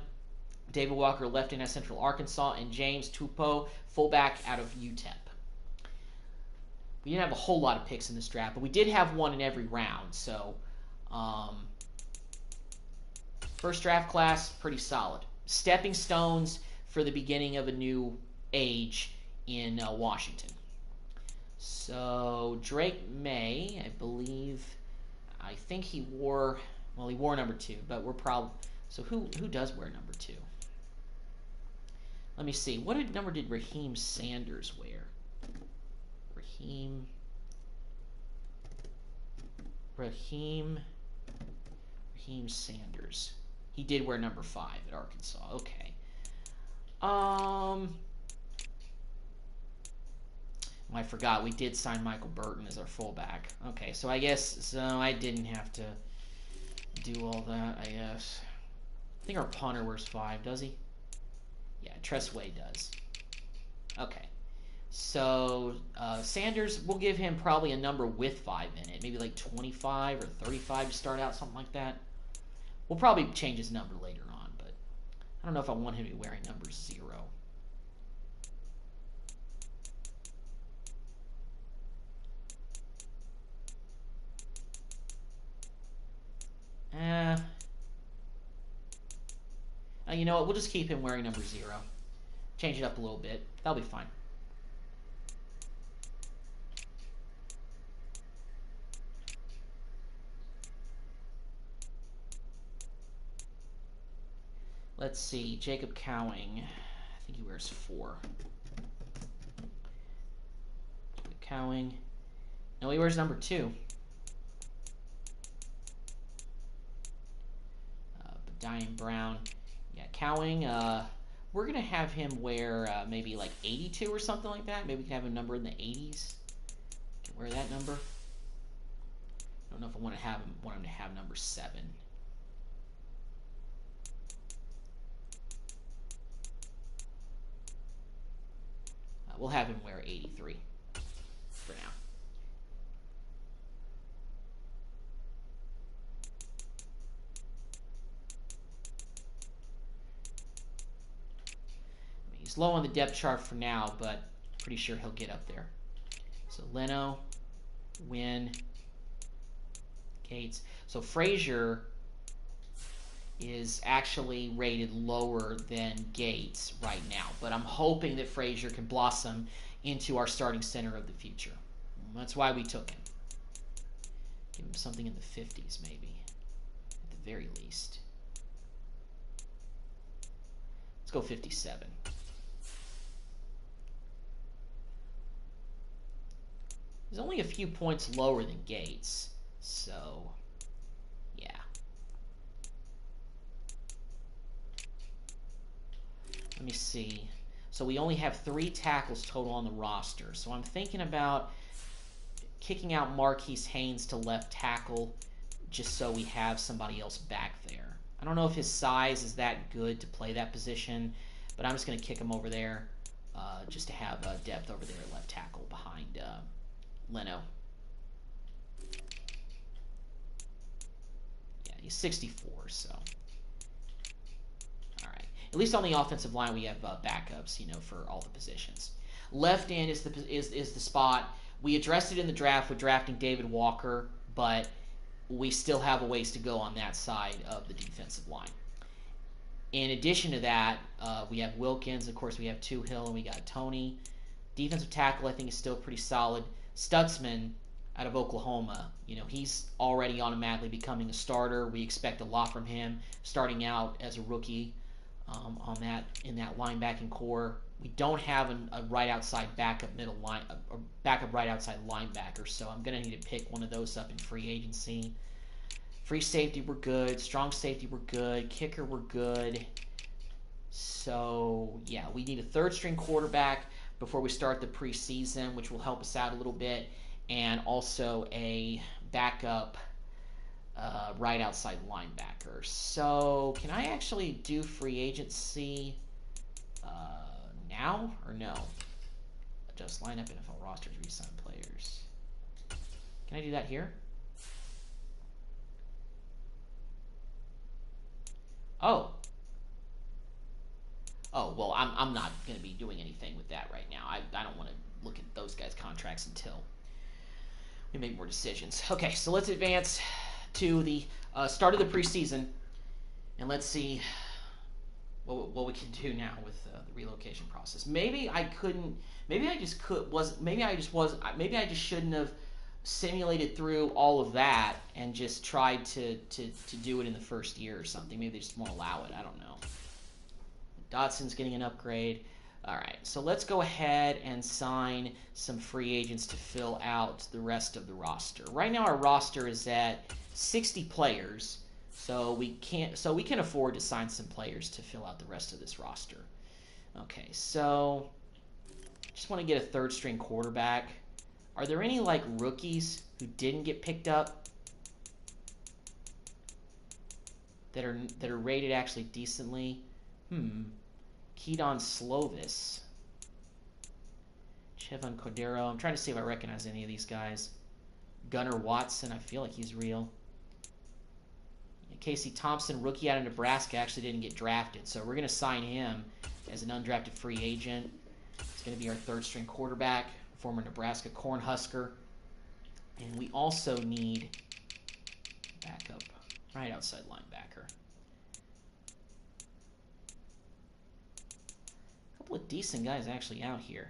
David Walker, left end at Central Arkansas, and James Tupou, fullback out of UTEP. We didn't have a whole lot of picks in this draft, but we did have one in every round. So, first draft class, pretty solid. Stepping stones for the beginning of a new age in Washington. So, Drake May, I think he wore number 2, but we're probably, so who does wear number 2? Let me see. What number did Raheem Sanders wear? Raheem Sanders. He did wear number 5 at Arkansas. Okay. I forgot we did sign Michael Burton as our fullback. Okay, so I guess I didn't have to do all that, I guess. I think our punter wears 5, does he? Yeah, Tressway does. Okay. So, Sanders, we'll give him probably a number with 5 in it. Maybe like 25 or 35 to start out, something like that. We'll probably change his number later on, but I don't know if I want him to be wearing number 0. You know what? We'll just keep him wearing number 0. Change it up a little bit. That'll be fine. Let's see. Jacob Cowing. I think he wears 4. Jacob Cowing. No, he wears number 2. Diane Brown. Yeah, Cowing. We're going to have him wear maybe like 82 or something like that. Maybe we can have a number in the 80s. Can wear that number. I don't know if I want him to have number 7. We'll have him wear 83 for now. He's low on the depth chart for now, but pretty sure he'll get up there. So Leno, Wynn, Gates. So Frazier is actually rated lower than Gates right now, but I'm hoping that Frazier can blossom into our starting center of the future. That's why we took him. Give him something in the 50s maybe, at the very least. Let's go 57. He's only a few points lower than Gates, so yeah. Let me see. So we only have 3 tackles total on the roster. So I'm thinking about kicking out Marquise Haynes to left tackle just so we have somebody else back there. I don't know if his size is that good to play that position, but I'm just going to kick him over there just to have depth over there at left tackle behind Leno. Yeah, he's 64, so. All right. At least on the offensive line, we have backups, for all the positions. Left end is the spot. We addressed it in the draft with drafting David Walker, but we still have a ways to go on that side of the defensive line. In addition to that, we have Wilkins. Of course, we have Tuhill, and we got Tony. Defensive tackle, I think, is still pretty solid. Stutzman out of Oklahoma, he's already automatically becoming a starter. We expect a lot from him starting out as a rookie in that linebacking core. We don't have a right outside backup right outside linebacker, so I'm going to need to pick one of those up in free agency. Free safety, we're good. Strong safety, we're good. Kicker, we're good. So, yeah, we need a third-string quarterback before we start the preseason, which will help us out a little bit, and also a backup right outside linebacker. So, can I actually do free agency now or no? Adjust lineup, NFL rosters, re-sign players. Can I do that here? Oh. Oh, well, I'm not going to be doing anything with that right now. I don't want to look at those guys' contracts until we make more decisions. Okay, so let's advance to the start of the preseason, and let's see what we can do now with the relocation process. Maybe I couldn't. Maybe I just could. Maybe I just was. Maybe I just shouldn't have simulated through all of that and just tried to do it in the first year or something. Maybe they just won't allow it. I don't know. Dotson's getting an upgrade. All right, so let's go ahead and sign some free agents to fill out the rest of the roster. Right now, our roster is at 60 players, so we can afford to sign some players to fill out the rest of this roster. Okay, so just want to get a third-string quarterback. Are there any like rookies who didn't get picked up that are rated actually decently? Keaton Slovis. Chevon Cordero. I'm trying to see if I recognize any of these guys. Gunnar Watson. I feel like he's real. Casey Thompson, rookie out of Nebraska, actually didn't get drafted. So we're going to sign him as an undrafted free agent. It's going to be our third-string quarterback, former Nebraska Cornhusker. And we also need backup right outside linebacker. With decent guys actually out here.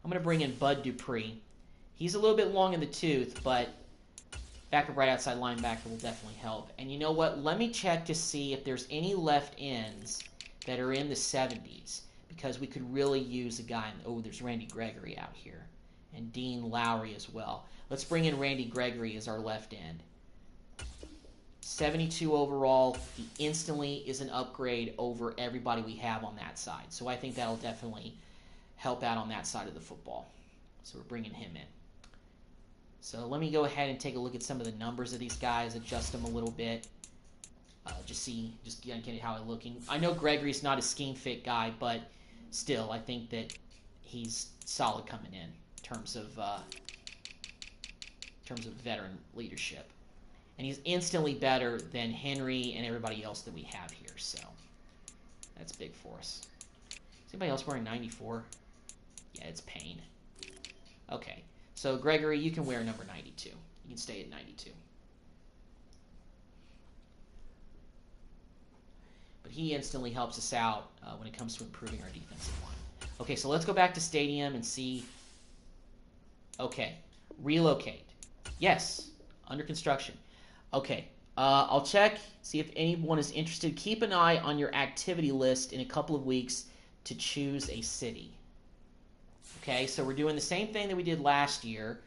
I'm going to bring in Bud Dupree. He's a little bit long in the tooth, but backup right outside linebacker will definitely help. And you know what? Let me check to see if there's any left ends that are in the 70s, because we could really use a guy. Oh, there's Randy Gregory out here, and Dean Lowry as well. Let's bring in Randy Gregory as our left end. 72 overall. He instantly is an upgrade over everybody we have on that side. So I think that'll definitely help out on that side of the football. So we're bringing him in. So let me go ahead and take a look at some of the numbers of these guys, adjust them a little bit. Just get how I'm looking. I know Gregory's not a scheme fit guy, but still, I think that he's solid coming in terms of veteran leadership. And he's instantly better than Henry and everybody else that we have here. So that's big for us. Is anybody else wearing 94? Yeah, it's Payne. Okay. So, Gregory, you can wear number 92. You can stay at 92. But he instantly helps us out when it comes to improving our defensive line. Okay, so let's go back to Stadium and see. Okay. Relocate. Yes. Under construction. Okay, I'll check, see if anyone is interested. Keep an eye on your activity list in a couple of weeks to choose a city. Okay, so we're doing the same thing that we did last year,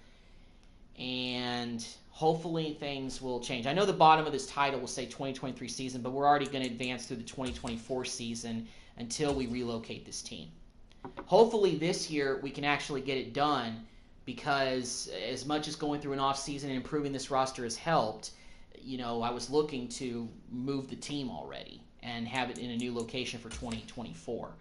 and hopefully things will change. I know the bottom of this title will say 2023 season, but we're already going to advance through the 2024 season until we relocate this team. Hopefully this year we can actually get it done, because as much as going through an off season and improving this roster has helped, you know, I was looking to move the team already and have it in a new location for 2024.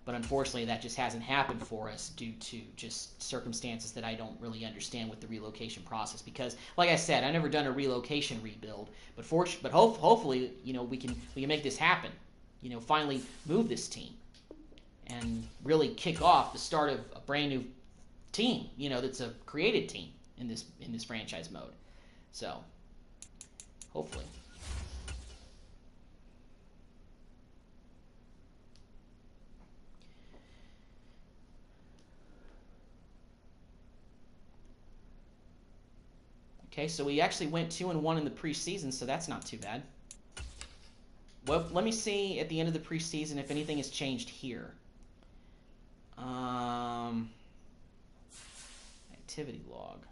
But unfortunately, that just hasn't happened for us due to just circumstances that I don't really understand with the relocation process. Because, like I said, I've never done a relocation rebuild. But hopefully, you know, we can make this happen. You know, finally move this team and really kick off the start of a brand new team. You know, that's a created team in this franchise mode. So. Hopefully. Okay, so we actually went 2-1 in the preseason, so that's not too bad. Well, let me see at the end of the preseason if anything has changed here. Activity log.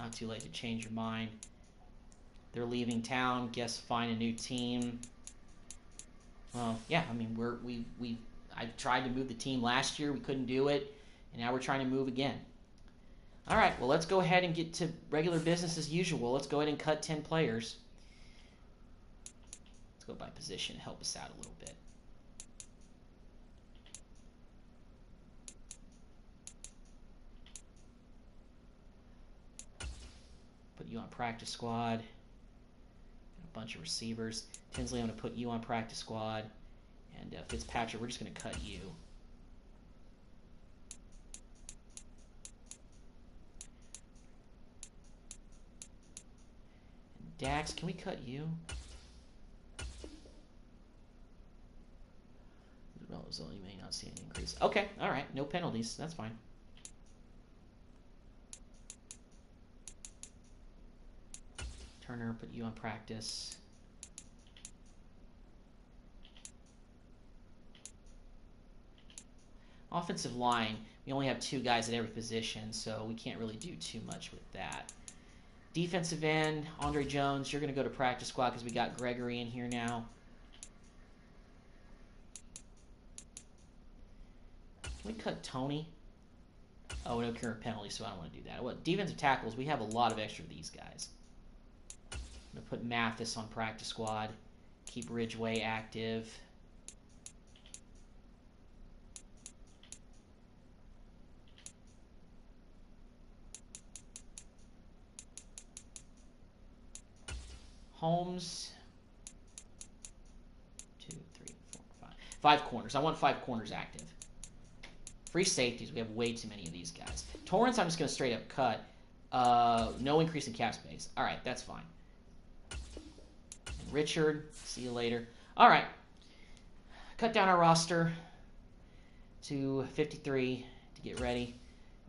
Not too late to change your mind. They're leaving town. Guess find a new team. Well, yeah, I mean, I tried to move the team last year. We couldn't do it, and now we're trying to move again. All right, well, let's go ahead and get to regular business as usual. Let's go ahead and cut 10 players. Let's go by position to help us out a little bit. Put you on practice squad. A bunch of receivers. Tinsley, I'm going to put you on practice squad. And Fitzpatrick, we're just going to cut you. And Dax, can we cut you? Well, so you may not see an increase. Okay, all right, no penalties. That's fine. Turner, put you on practice. Offensive line, we only have 2 guys at every position, so we can't really do too much with that. Defensive end, Andre Jones, you're going to go to practice squad because we got Gregory in here now. Can we cut Tony? Oh, no current penalty, so I don't want to do that. Well, defensive tackles, we have a lot of extra of these guys. I'm going to put Mathis on practice squad. Keep Ridgeway active. Holmes. 2, 3, 4, 5. 5 corners. I want 5 corners active. Free safeties. We have way too many of these guys. Torrance, I'm just going to straight up cut. No increase in cap space. All right, that's fine. And Richard, see you later. All right. Cut down our roster to 53 to get ready.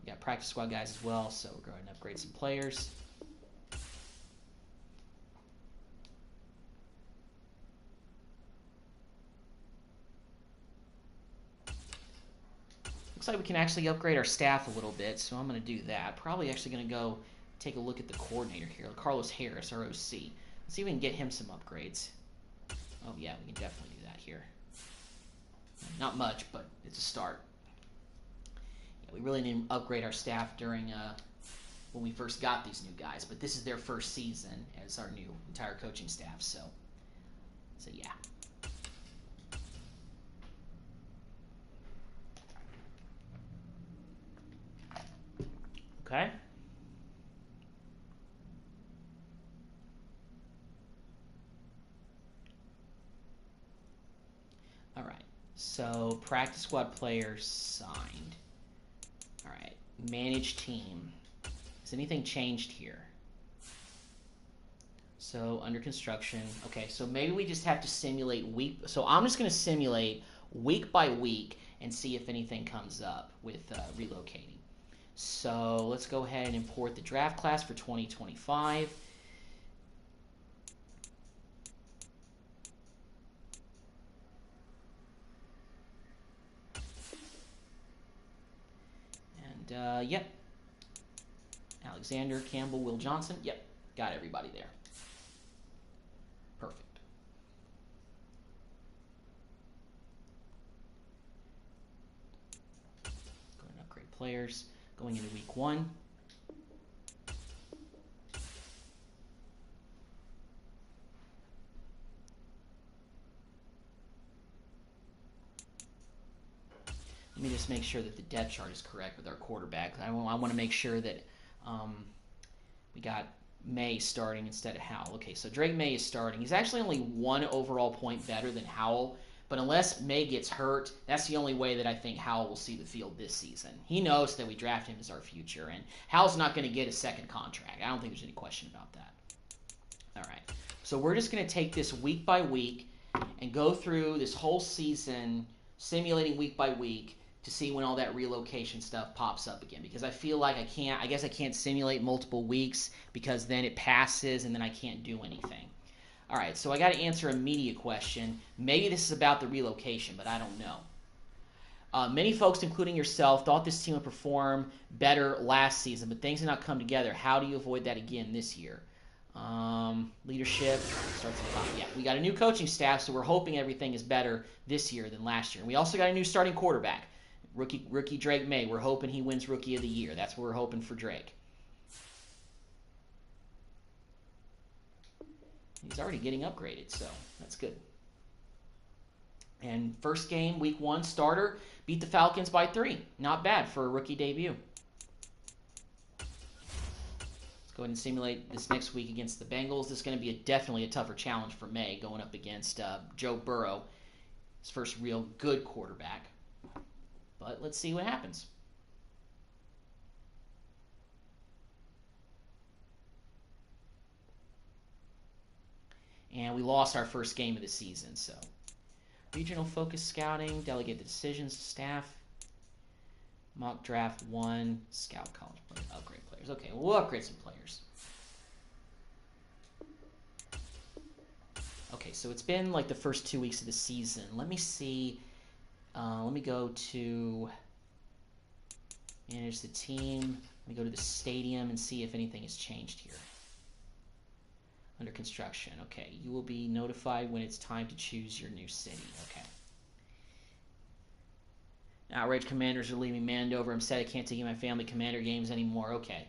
We got practice squad guys as well, so we're going to upgrade some players. Looks like we can actually upgrade our staff a little bit, so I'm going to do that. Probably actually going to go take a look at the coordinator here, Carlos Harris, our OC. Let's see if we can get him some upgrades. Oh, yeah, we can definitely do that here. Not much, but it's a start. Yeah, we really need to upgrade our staff during when we first got these new guys, but this is their first season as our new entire coaching staff, so yeah. Okay. All right. So practice squad players signed. All right. Manage team. Has anything changed here? So under construction. Okay. So maybe we just have to simulate week. So I'm just going to simulate week by week and see if anything comes up with relocating. So let's go ahead and import the draft class for 2025. And, yep. Alexander, Campbell, Will Johnson. Yep, got everybody there. Perfect. Go ahead and upgrade players. Going into week 1. Let me just make sure that the depth chart is correct with our quarterback. I want to make sure that we got May starting instead of Howell. Okay, so Drake May is starting. He's actually only 1 overall point better than Howell. But unless May gets hurt, that's the only way that I think Howell will see the field this season. He knows that we draft him as our future, and Howell's not going to get a second contract. I don't think there's any question about that. All right, so we're just going to take this week by week and go through this whole season, simulating week by week to see when all that relocation stuff pops up again. Because I feel like I guess I can't simulate multiple weeks because then it passes and then I can't do anything. All right, so I got to answer a media question. Maybe this is about the relocation, but I don't know. Many folks, including yourself, thought this team would perform better last season, but things did not come together. How do you avoid that again this year? Leadership starts at the top. Yeah, we got a new coaching staff, so we're hoping everything is better this year than last year. And we also got a new starting quarterback, rookie Drake May. We're hoping he wins Rookie of the Year. That's what we're hoping for Drake. He's already getting upgraded, so that's good. And first game, week 1, starter, beat the Falcons by 3. Not bad for a rookie debut. Let's go ahead and simulate this next week against the Bengals. This is going to be definitely a tougher challenge for May, going up against Joe Burrow, his first real good quarterback. But let's see what happens. And we lost our first game of the season, so... Regional focus scouting, delegate the decisions to staff. Mock draft 1, scout college players, upgrade players. Okay, we'll upgrade some players. Okay, so it's been like the first 2 weeks of the season. Let me see. Let me go to manage the team. Let me go to the stadium and see if anything has changed here. Under construction. Okay, you will be notified when it's time to choose your new city. Okay. Outrage commanders are leaving Mandover. I'm sad I can't take my family commander games anymore. Okay.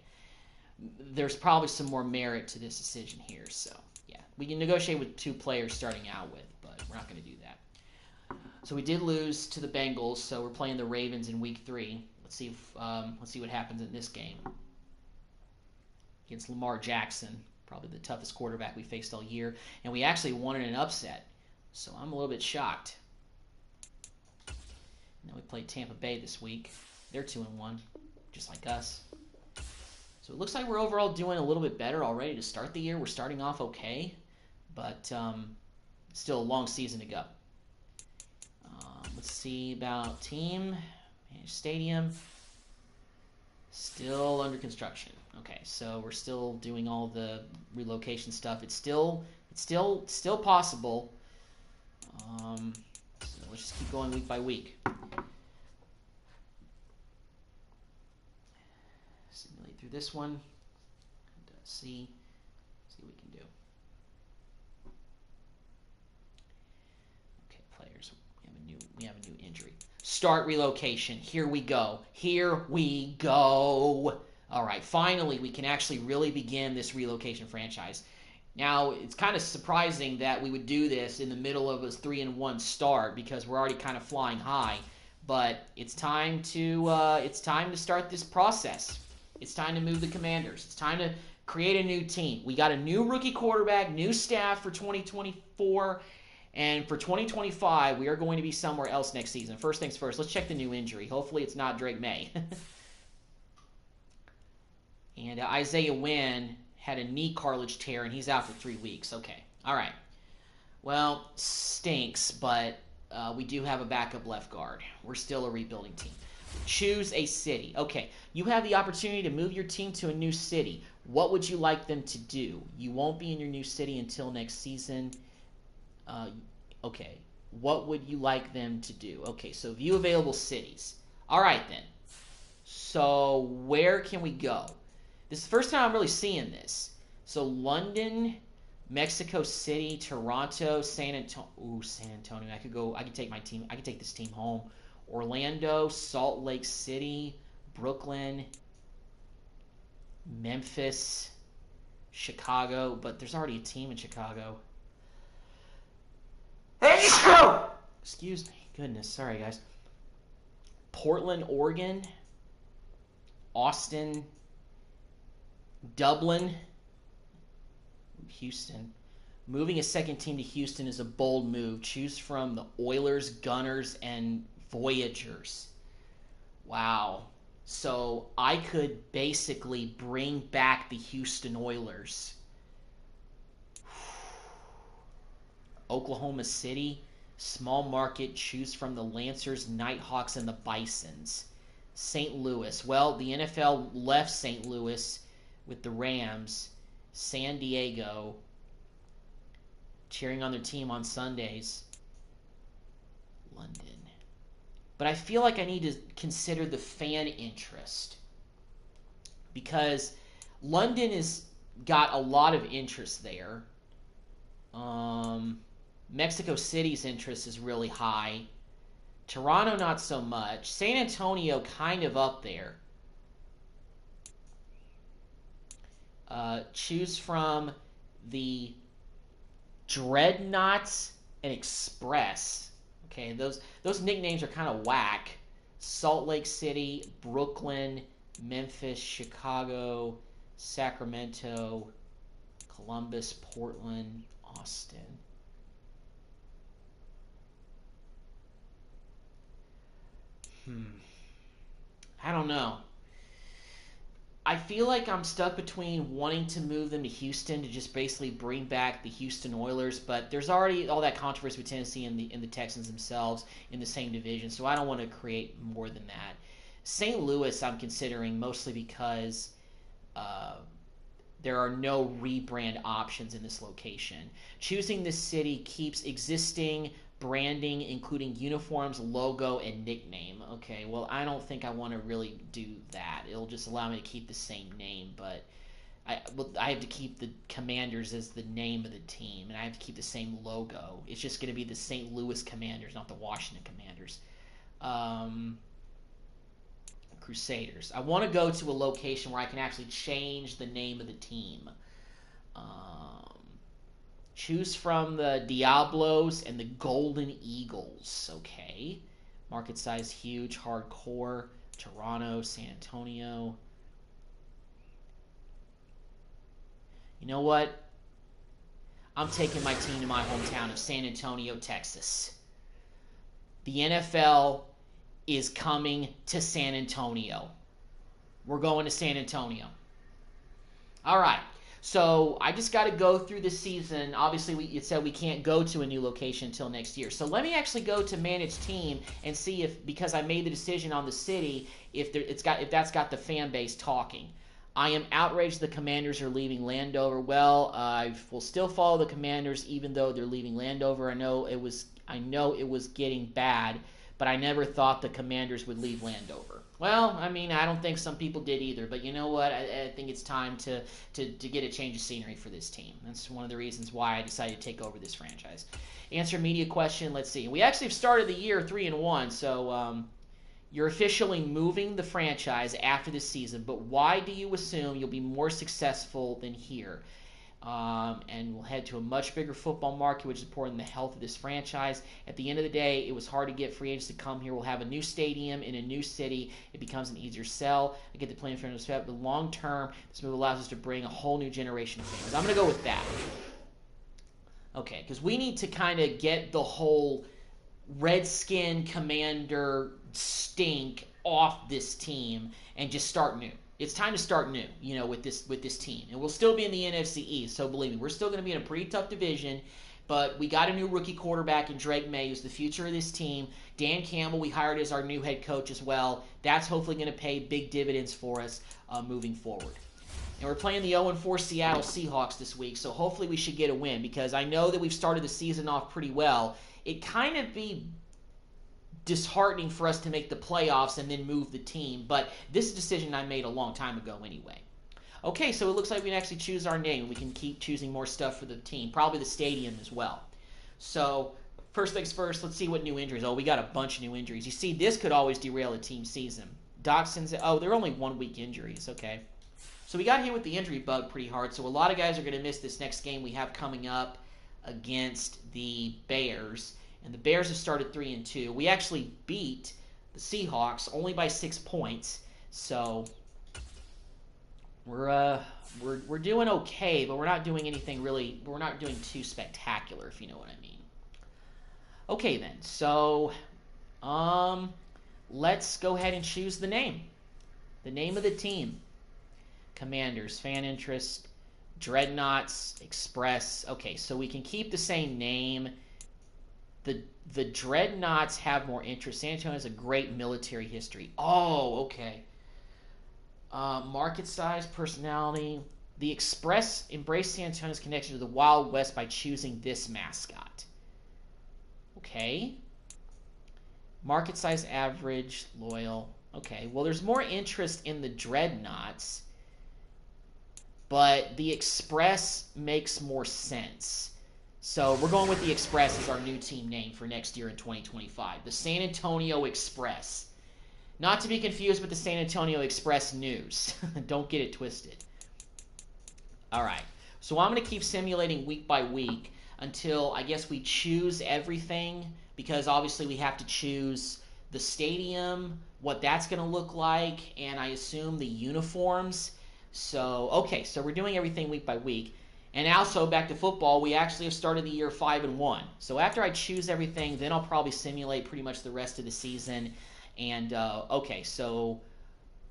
There's probably some more merit to this decision here. So, yeah. We can negotiate with 2 players starting out with, but we're not going to do that. So we did lose to the Bengals, so we're playing the Ravens in week 3. Let's see what happens in this game. Against Lamar Jackson. Probably the toughest quarterback we faced all year. And we actually won in an upset. So I'm a little bit shocked. And then we played Tampa Bay this week. They're 2-1, just like us. So it looks like we're overall doing a little bit better already to start the year. We're starting off okay. But still a long season to go. Let's see about team. Manage stadium. Still under construction. Okay, so we're still doing all the relocation stuff. It's still possible. So let's just keep going week by week. Simulate through this one. And, see what we can do. Okay, players. We have a new injury. Start relocation. Here we go. Here we go. All right, finally, we can actually really begin this relocation franchise. Now, it's kind of surprising that we would do this in the middle of a 3-1 start because we're already kind of flying high. But it's time to start this process. It's time to move the Commanders. It's time to create a new team. We got a new rookie quarterback, new staff for 2024. And for 2025, we are going to be somewhere else next season. First things first, let's check the new injury. Hopefully it's not Drake May. And Isaiah Wynn had a knee cartilage tear, and he's out for 3 weeks. Okay. All right. Well, stinks, but we do have a backup left guard. We're still a rebuilding team. Choose a city. Okay. You have the opportunity to move your team to a new city. What would you like them to do? You won't be in your new city until next season. Okay. What would you like them to do? Okay, so view available cities. All right, then. So where can we go? This is the first time I'm really seeing this. So London, Mexico City, Toronto, San Antonio. Ooh, San Antonio. I could take this team home. Orlando, Salt Lake City, Brooklyn, Memphis, Chicago, but there's already a team in Chicago. Excuse me. Goodness, sorry guys. Portland, Oregon, Austin, Dublin, Houston. Moving a second team to Houston is a bold move. Choose from the Oilers, Gunners, and Voyagers. Wow. So I could basically bring back the Houston Oilers. Oklahoma City, small market, choose from the Lancers, Nighthawks, and the Bisons. St. Louis. Well, the NFL left St. Louis with the Rams. San Diego, cheering on their team on Sundays. London. but I feel like I need to consider the fan interest, because London has got a lot of interest there. Mexico City's interest is really high. Toronto, not so much. San Antonio, kind of up there. Choose from the Dreadnoughts and Express. Okay, those nicknames are kind of whack. Salt Lake City, Brooklyn, Memphis, Chicago, Sacramento, Columbus, Portland, Austin. I don't know. I feel like I'm stuck between wanting to move them to Houston to just basically bring back the Houston Oilers, but there's already all that controversy with Tennessee and the Texans themselves in the same division, so I don't want to create more than that. St. Louis I'm considering mostly because there are no rebrand options in this location. Choosing this city keeps existing branding, including uniforms, logo, and nickname. Okay, well, I don't think I want to really do that. It'll just allow me to keep the same name, but I have to keep the Commanders as the name of the team, and I have to keep the same logo. It's just going to be the St. Louis Commanders, not the Washington Commanders. Crusaders. I want to go to a location where I can actually change the name of the team. Choose from the Diablos and the Golden Eagles. Okay. Market size huge, hardcore. Toronto, San Antonio. You know what? I'm taking my team to my hometown of San Antonio, Texas. The NFL is coming to San Antonio. We're going to San Antonio. All right. So I just got to go through the season. Obviously, it said we can't go to a new location until next year. So let me actually go to manage team and see if, because I made the decision on the city, if that's got the fan base talking. I am outraged the Commanders are leaving Landover. Well, I will still follow the Commanders even though they're leaving Landover. I know it was getting bad, but I never thought the Commanders would leave Landover. Well, I mean, I don't think some people did either, but you know what? I think it's time to get a change of scenery for this team. That's one of the reasons why I decided to take over this franchise. Answer media question. Let's see. We actually have started the year 3-1, so you're officially moving the franchise after this season, but why do you assume you'll be more successful than here? And we'll head to a much bigger football market, which is important in the health of this franchise. At the end of the day, it was hard to get free agents to come here. We'll have a new stadium in a new city. It becomes an easier sell. I get the plan for respect, but long term, this move allows us to bring a whole new generation of fans. I'm going to go with that. Okay, because we need to kind of get the whole Redskin Commander stink off this team and just start new. It's time to start new, with this team. And we'll still be in the NFC East, so believe me, we're still going to be in a pretty tough division, but we got a new rookie quarterback in Drake May, who's the future of this team. Dan Campbell we hired as our new head coach as well. That's hopefully going to pay big dividends for us moving forward. And we're playing the 0-4 Seattle Seahawks this week, so hopefully we should get a win, because I know that we've started the season off pretty well. It kind of be disheartening for us to make the playoffs and then move the team, but this is a decision I made a long time ago anyway. Okay, so it looks like we can actually choose our name. We can keep choosing more stuff for the team, probably the stadium as well. So first things first, let's see what new injuries. Oh, we got a bunch of new injuries. You see, this could always derail a team season. Doxson's, they're only 1 week injuries. Okay, so we got hit with the injury bug pretty hard, so a lot of guys are going to miss this next game we have coming up against the Bears. And the Bears have started 3-2. We actually beat the Seahawks only by 6 points. So we're doing okay, but we're not doing anything really. We're not doing too spectacular, if you know what I mean. Okay then. So let's go ahead and choose the name. The name of the team. Commanders, fan interest, Dreadnoughts, Express. Okay, so we can keep the same name. The Dreadnoughts have more interest. San Antonio has a great military history. Oh, okay. Market size, personality. The Express embraced San Antonio's connection to the Wild West by choosing this mascot. Okay. Market size average, loyal. Okay, well, there's more interest in the Dreadnoughts, but the Express makes more sense. So we're going with the Express as our new team name for next year in 2025. The San Antonio Express. Not to be confused with the San Antonio Express News. Don't get it twisted. All right. So I'm going to keep simulating week by week until I guess we choose everything, because obviously we have to choose the stadium, what that's going to look like, and I assume the uniforms. So, okay, so we're doing everything week by week. And also, back to football, we actually have started the year 5-1. So after I choose everything, then I'll probably simulate pretty much the rest of the season. And, okay, so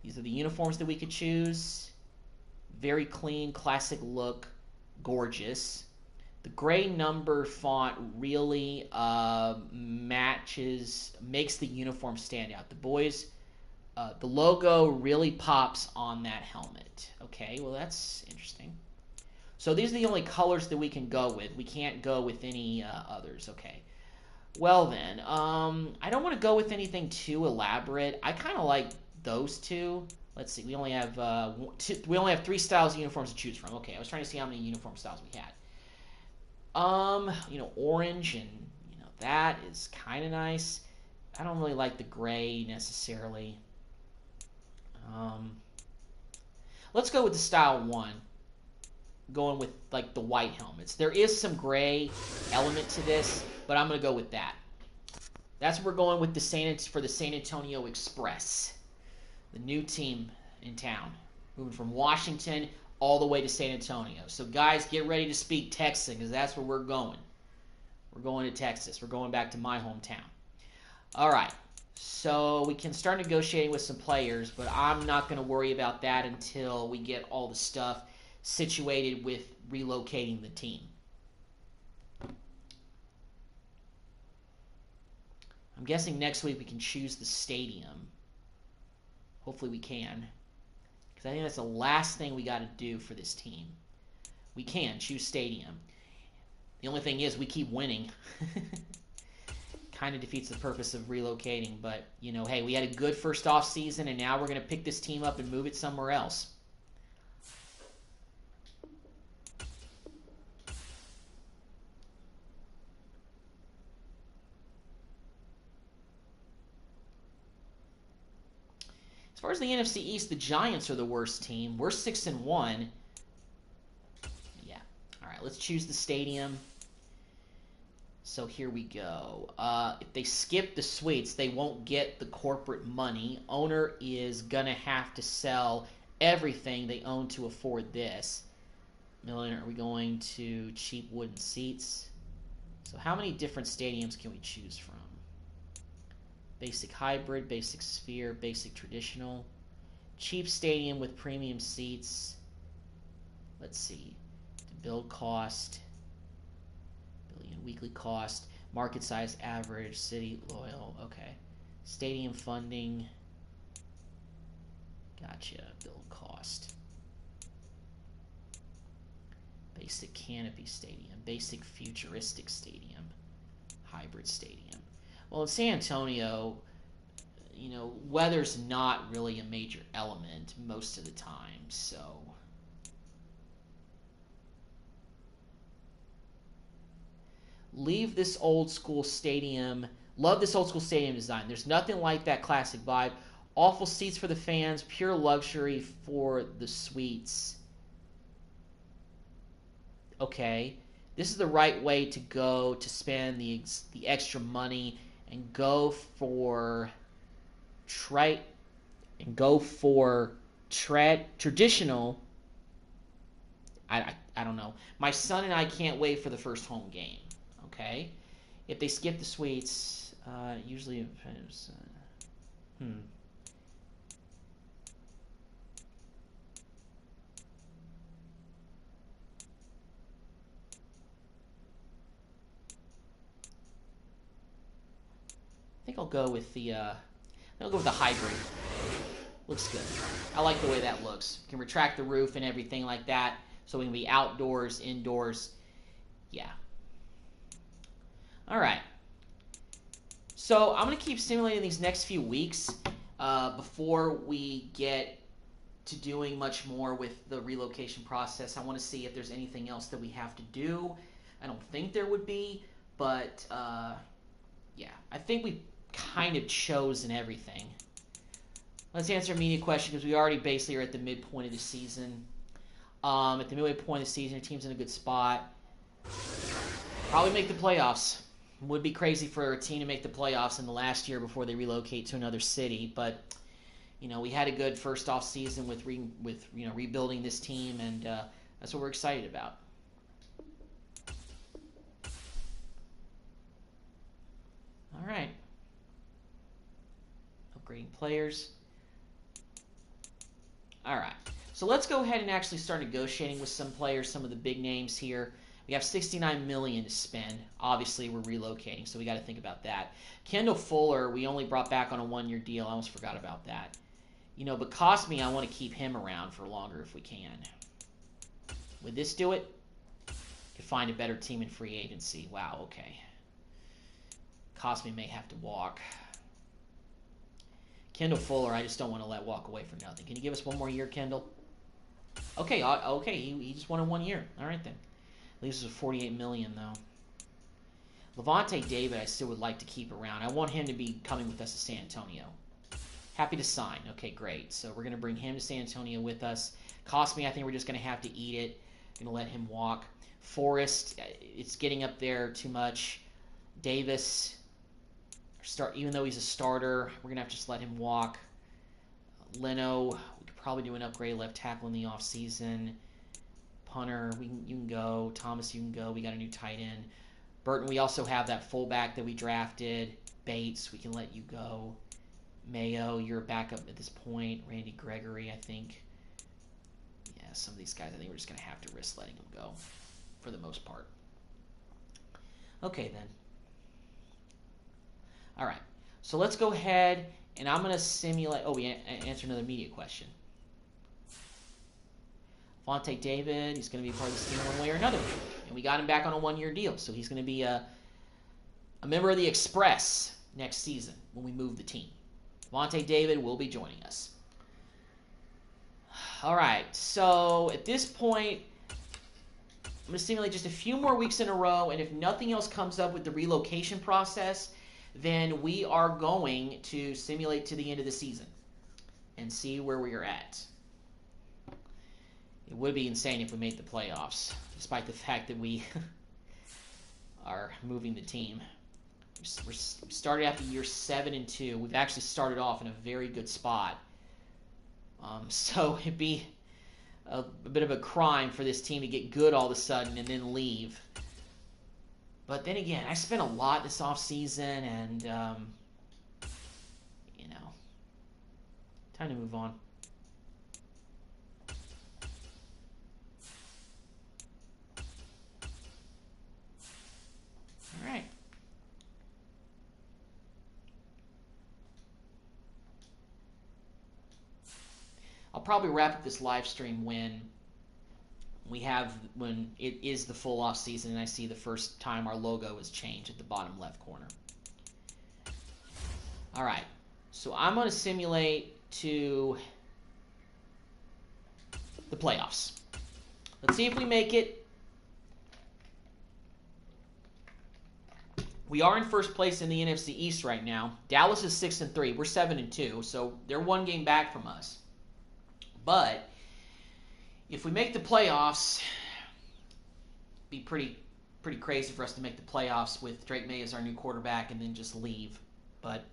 these are the uniforms that we could choose. Very clean, classic look, gorgeous. The gray number font really makes the uniform stand out. The boys, the logo really pops on that helmet. Okay, well, that's interesting. So these are the only colors that we can go with. We can't go with any others. Okay. Well then, I don't want to go with anything too elaborate. I kind of like those two. Let's see. We only have we only have 3 styles of uniforms to choose from. Okay, I was trying to see how many uniform styles we had. Orange and that is kind of nice. I don't really like the gray necessarily. Let's go with the style 1. Going with like the white helmets. There is some gray element to this, but I'm going to go with that. That's what we're going with for the San Antonio Express, the new team in town, moving from Washington all the way to San Antonio. So guys, get ready to speak Texan, because that's where we're going. We're going to Texas. We're going back to my hometown. All right. So we can start negotiating with some players, but I'm not going to worry about that until we get all the stuff situated with relocating the team. I'm guessing next week we can choose the stadium. Hopefully we can, because I think that's the last thing we got to do for this team. We can choose stadium. The only thing is we keep winning. Kind of defeats the purpose of relocating, but hey, we had a good first off season, and now we're going to pick this team up and move it somewhere else. As far as the NFC East, the Giants are the worst team. We're 6-1. Yeah. All right, let's choose the stadium. So here we go. If they skip the suites, they won't get the corporate money. Owner is going to have to sell everything they own to afford this. Millionaire, are we going to cheap wooden seats? So how many different stadiums can we choose from? Basic hybrid, basic sphere, basic traditional. Cheap stadium with premium seats. Let's see. The build cost. Weekly cost, market size average, city loyal, okay. Stadium funding, gotcha, build cost. Basic canopy stadium, basic futuristic stadium, hybrid stadium. Well, in San Antonio, weather's not really a major element most of the time, so... Leave this old school stadium. Love this old school stadium design. There's nothing like that classic vibe. Awful seats for the fans. Pure luxury for the suites. Okay. This is the right way to go to spend the extra money and go for traditional. I don't know. My son and I can't wait for the first home game. Okay, if they skip the suites, usually I think I'll go with the hybrid. Looks good. I like the way that looks. You can retract the roof and everything like that, so we can be outdoors, indoors. Yeah. All right. So I'm going to keep simulating these next few weeks before we get to doing much more with the relocation process. I want to see if there's anything else that we have to do. I don't think there would be, but yeah, I think we've kind of chosen everything. Let's answer a media question because we already basically are at the midpoint of the season. At the midway point of the season, your team's in a good spot. Probably make the playoffs. Would be crazy for a team to make the playoffs in the last year before they relocate to another city, but you know, we had a good first off season with rebuilding this team, and that's what we're excited about. All right, upgrading players. All right, so let's go ahead and actually start negotiating with some players, some of the big names here. We have $69 million to spend. Obviously, we're relocating, so we got to think about that. Kendall Fuller, we only brought back on a one-year deal. I almost forgot about that. You know, but Cosme, I want to keep him around for longer if we can. Would this do it? Could find a better team in free agency. Wow, okay. Cosme may have to walk. Kendall Fuller, I just don't want to let walk away for nothing. Can you give us one more year, Kendall? Okay, okay, he just wanted 1 year. All right, then. Leaves us with $48 million, though. Levante David, I still would like to keep around. I want him to be coming with us to San Antonio. Happy to sign. Okay, great. So we're going to bring him to San Antonio with us. Cosme, I think we're just going to have to eat it. Going to let him walk. Forrest, it's getting up there too much. Davis, even though he's a starter, we're going to have to just let him walk. Leno, we could probably do an upgrade left tackle in the offseason. Punter, you can go. Thomas, you can go. We got a new tight end. Burton, we also have that fullback that we drafted. Bates, we can let you go. Mayo, you're a backup at this point. Randy Gregory, I think. Yeah, some of these guys, I think we're just going to have to risk letting them go for the most part. Okay, then. All right. So let's go ahead, and I'm going to simulate. Oh, we answered another media question. Fonte David, he's going to be part of this team one way or another. And we got him back on a one-year deal, so he's going to be a member of the Express next season when we move the team. Fonte David will be joining us. All right, so at this point, I'm going to simulate just a few more weeks in a row, and if nothing else comes up with the relocation process, then we are going to simulate to the end of the season and see where we are at. It would be insane if we made the playoffs, despite the fact that we are moving the team. We started after year 7-2. We've actually started off in a very good spot. So it'd be a bit of a crime for this team to get good all of a sudden and then leave. But then again, I spent a lot this offseason, and, you know, time to move on. All right. I'll probably wrap up this live stream when it is the full off season and I see the first time our logo is changed at the bottom left corner. All right, so I'm going to simulate to the playoffs. Let's see if we make it. We are in first place in the NFC East right now. Dallas is 6-3. We're 7-2, so they're one game back from us. But if we make the playoffs, it'd be pretty crazy for us to make the playoffs with Drake May as our new quarterback and then just leave. But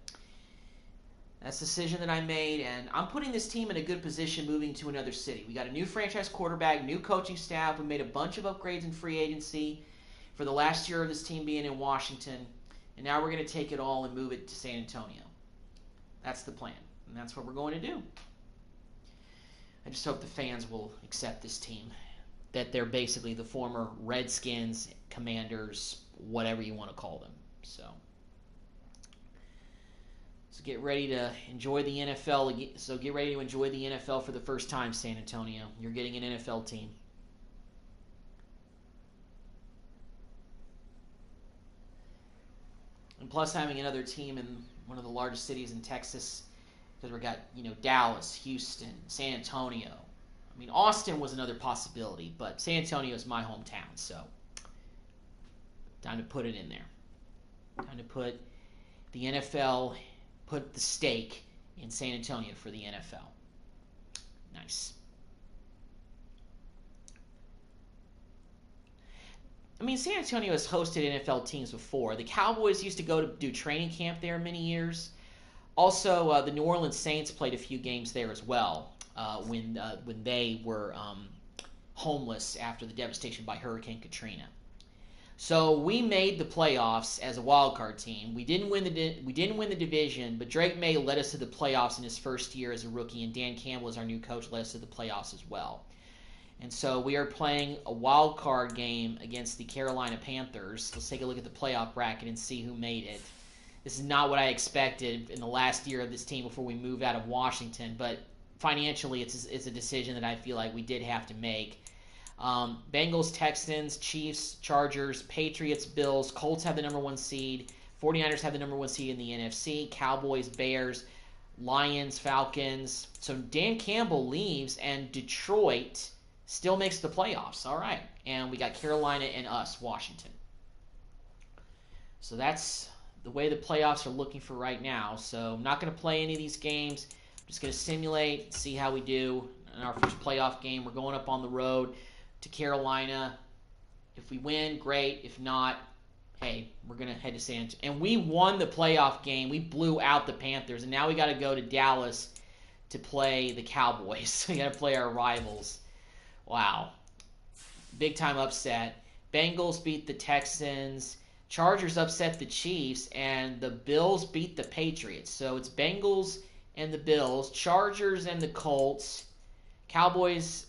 that's the decision that I made, and I'm putting this team in a good position moving to another city. We got a new franchise quarterback, new coaching staff. We made a bunch of upgrades in free agency for the last year of this team being in Washington, and now we're going to take it all and move it to San Antonio. That's the plan, and that's what we're going to do. I just hope the fans will accept this team, that they're basically the former Redskins, Commanders, whatever you want to call them. So get ready to enjoy the NFL. So get ready to enjoy the NFL for the first time, San Antonio. You're getting an NFL team. And plus having another team in one of the largest cities in Texas, because we got, Dallas, Houston, San Antonio. I mean, Austin was another possibility, but San Antonio is my hometown, so time to put it in there. Time to put the NFL, put the stake in San Antonio for the NFL. Nice. I mean, San Antonio has hosted NFL teams before. The Cowboys used to go to do training camp there many years. Also, the New Orleans Saints played a few games there as well when they were homeless after the devastation by Hurricane Katrina. So we made the playoffs as a wild card team. We didn't win the division, but Drake May led us to the playoffs in his first year as a rookie, and Dan Campbell, as our new coach, led us to the playoffs as well. And so we are playing a wild card game against the Carolina Panthers. Let's take a look at the playoff bracket and see who made it. This is not what I expected in the last year of this team before we moved out of Washington, but financially it's a decision that I feel like we did have to make. Bengals, Texans, Chiefs, Chargers, Patriots, Bills, Colts have the number 1 seed. 49ers have the number 1 seed in the NFC. Cowboys, Bears, Lions, Falcons. So Dan Campbell leaves, and Detroit still makes the playoffs. All right. And we got Carolina and us, Washington. So that's the way the playoffs are looking for right now. So I'm not going to play any of these games. I'm just going to simulate, see how we do in our first playoff game. We're going up on the road to Carolina. If we win, great. If not, hey, we're going to head to San Antonio. And we won the playoff game. We blew out the Panthers. And now we got to go to Dallas to play the Cowboys. We got to play our rivals. Wow. Big time upset. Bengals beat the Texans. Chargers upset the Chiefs. And the Bills beat the Patriots. So it's Bengals and the Bills. Chargers and the Colts. Cowboys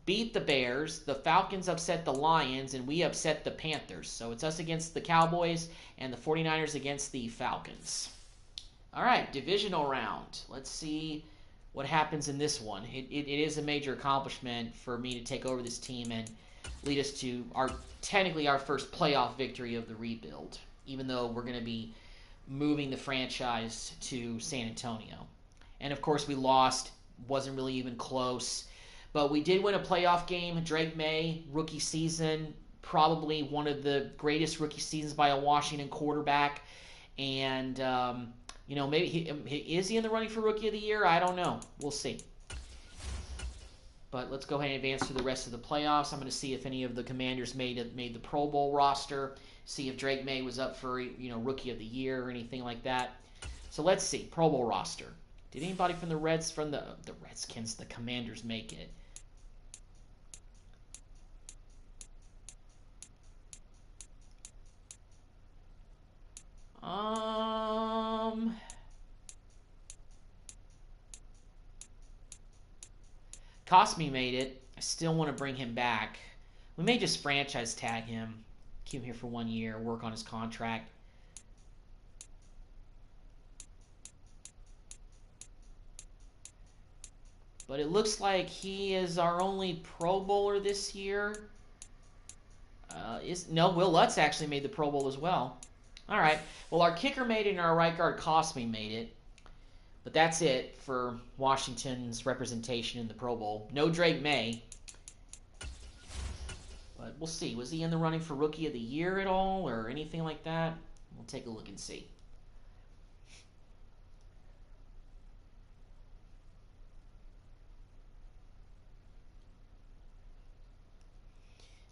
beat the Bears. The Falcons upset the Lions. And we upset the Panthers. So it's us against the Cowboys and the 49ers against the Falcons. All right, divisional round. Let's see what happens in this one. It is a major accomplishment for me to take over this team and lead us to technically our first playoff victory of the rebuild, even though we're going to be moving the franchise to San Antonio. And of course we lost, wasn't really even close, but we did win a playoff game. Drake May, rookie season, probably one of the greatest rookie seasons by a Washington quarterback. And maybe is he in the running for Rookie of the Year? I don't know. We'll see. But let's go ahead and advance to the rest of the playoffs. I'm going to see if any of the Commanders made the Pro Bowl roster. See if Drake May was up for Rookie of the Year or anything like that. So let's see Pro Bowl roster. Did anybody from the Redskins, the Commanders, make it? Cosme made it. I still want to bring him back. We may just franchise tag him, keep him here for 1 year, work on his contract. But it looks like he is our only Pro Bowler this year. Will Lutz actually made the Pro Bowl as well. All right. Well, our kicker made it and our right guard Cosme made it. But that's it for Washington's representation in the Pro Bowl. No Drake May. But we'll see. Was he in the running for Rookie of the Year at all or anything like that? We'll take a look and see.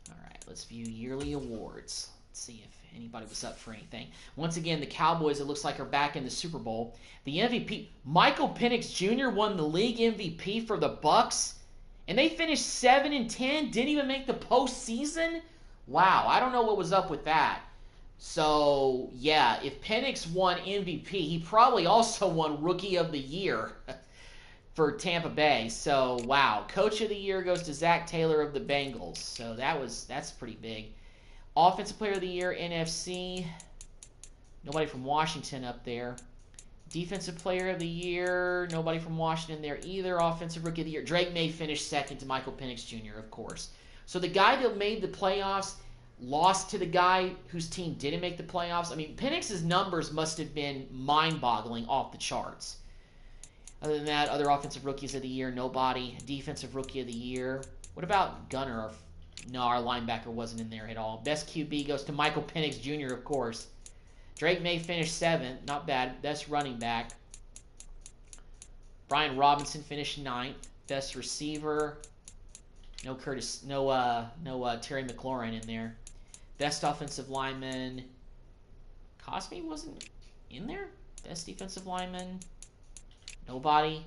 All right. Let's view yearly awards. Let's see if anybody was up for anything. Once again, the Cowboys, it looks like, are back in the Super Bowl. The MVP, Michael Penix Jr. won the league MVP for the Bucks, and they finished 7-10, didn't even make the postseason? Wow, I don't know what was up with that. So, yeah, if Penix won MVP, he probably also won Rookie of the Year for Tampa Bay. So, wow. Coach of the Year goes to Zach Taylor of the Bengals. So that's pretty big. Offensive Player of the Year, NFC. Nobody from Washington up there. Defensive Player of the Year, nobody from Washington there either. Offensive Rookie of the Year, Drake May finished second to Michael Penix Jr., of course. So the guy that made the playoffs, lost to the guy whose team didn't make the playoffs. I mean, Penix's numbers must have been mind-boggling, off the charts. Other than that, other offensive rookies of the year, nobody. Defensive rookie of the year. What about Gunner? No, our linebacker wasn't in there at all. Best QB goes to Michael Penix Jr., of course. Drake May finished 7th. Not bad. Best running back. Brian Robinson finished 9th. Best receiver. No Terry McLaurin in there. Best offensive lineman. Cosme wasn't in there. Best defensive lineman. Nobody.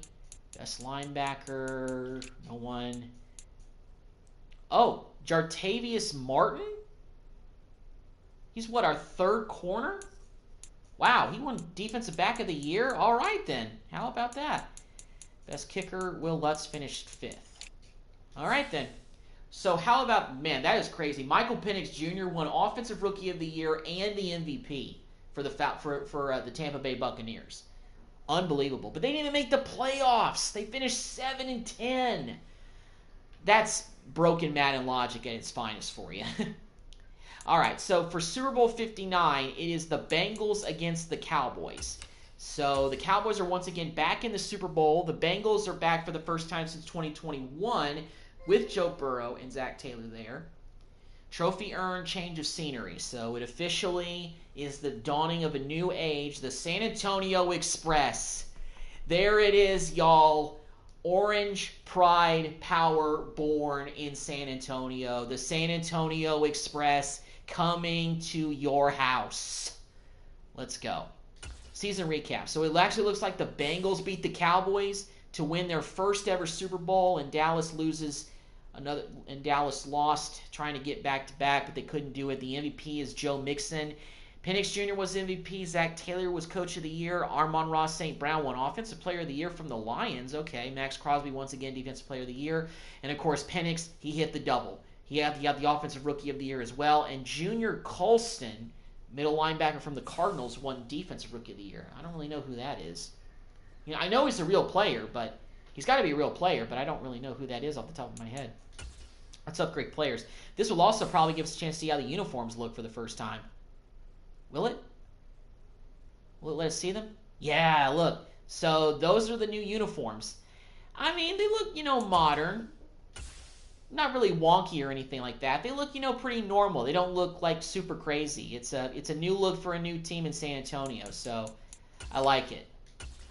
Best linebacker. No one. Oh, Jartavius Martin? He's what, our 3rd corner? Wow, he won Defensive Back of the Year? All right, then. How about that? Best kicker, Will Lutz finished 5th. All right, then. So how about, man, that is crazy. Michael Penix Jr. won Offensive Rookie of the Year and the MVP for the Tampa Bay Buccaneers. Unbelievable. But they didn't even make the playoffs. They finished 7-10. That's broken Madden logic at its finest for you. All right, so for Super Bowl 59, it is the Bengals against the Cowboys. So the Cowboys are once again back in the Super Bowl. The Bengals are back for the first time since 2021 with Joe Burrow and Zach Taylor there. Trophy earned, change of scenery. So it officially is the dawning of a new age, the San Antonio Express. There it is, y'all. Orange pride power born in San Antonio. The San Antonio Express coming to your house. Let's go. Season recap. So it actually looks like the Bengals beat the Cowboys to win their first ever Super Bowl, and Dallas lost, trying to get back to back, but they couldn't do it. The MVP is Joe Mixon. Penix Jr. was MVP. Zach Taylor was Coach of the Year. Amon-Ra St. Brown won Offensive Player of the Year from the Lions. Okay, Max Crosby once again Defensive Player of the Year. And, of course, Penix, he hit the double. He had the Offensive Rookie of the Year as well. And Junior Colston, middle linebacker from the Cardinals, won Defensive Rookie of the Year. I don't really know who that is. You know, I know he's a real player, but he's got to be a real player, but I don't really know who that is off the top of my head. Let's upgrade players. This will also probably give us a chance to see how the uniforms look for the first time. Will it? Will it let us see them? Yeah, look. So those are the new uniforms. I mean, they look, modern. Not really wonky or anything like that. They look, pretty normal. They don't look like super crazy. It's a new look for a new team in San Antonio, so I like it.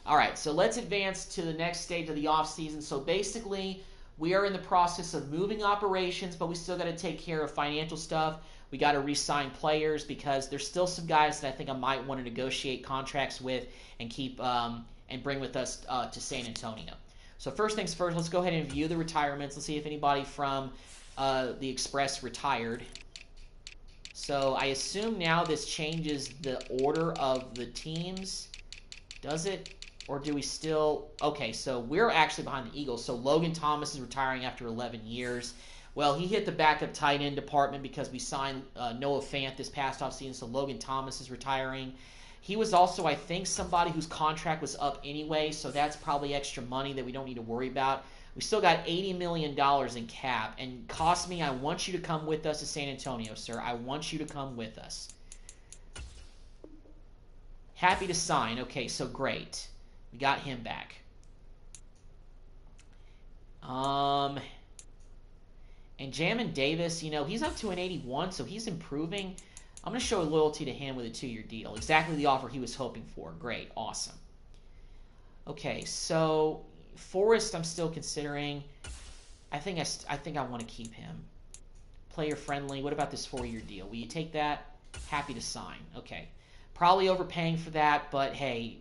All right, so let's advance to the next stage of the offseason. So basically, we are in the process of moving operations, but we still got to take care of financial stuff. We got to re-sign players because there's still some guys that I think I might want to negotiate contracts with and keep and bring with us to San Antonio. So first things first, let's go ahead and view the retirements. Let's see if anybody from the Express retired. So I assume now this changes the order of the teams. Does it? Or do we still... Okay, so we're actually behind the Eagles. So Logan Thomas is retiring after 11 years. Well, he hit the backup tight end department because we signed Noah Fant this past offseason, so Logan Thomas is retiring. He was also, I think, somebody whose contract was up anyway, so that's probably extra money that we don't need to worry about. We still got $80 million in cap, and Cosme, I want you to come with us to San Antonio, sir. I want you to come with us. Happy to sign. Okay, so great. We got him back. And Jamin Davis, he's up to an 81, so he's improving. I'm going to show loyalty to him with a 2-year deal. Exactly the offer he was hoping for. Great. Awesome. Okay, so Forrest I'm still considering. I think I want to keep him. Player friendly. What about this 4-year deal? Will you take that? Happy to sign. Okay. Probably overpaying for that, but hey,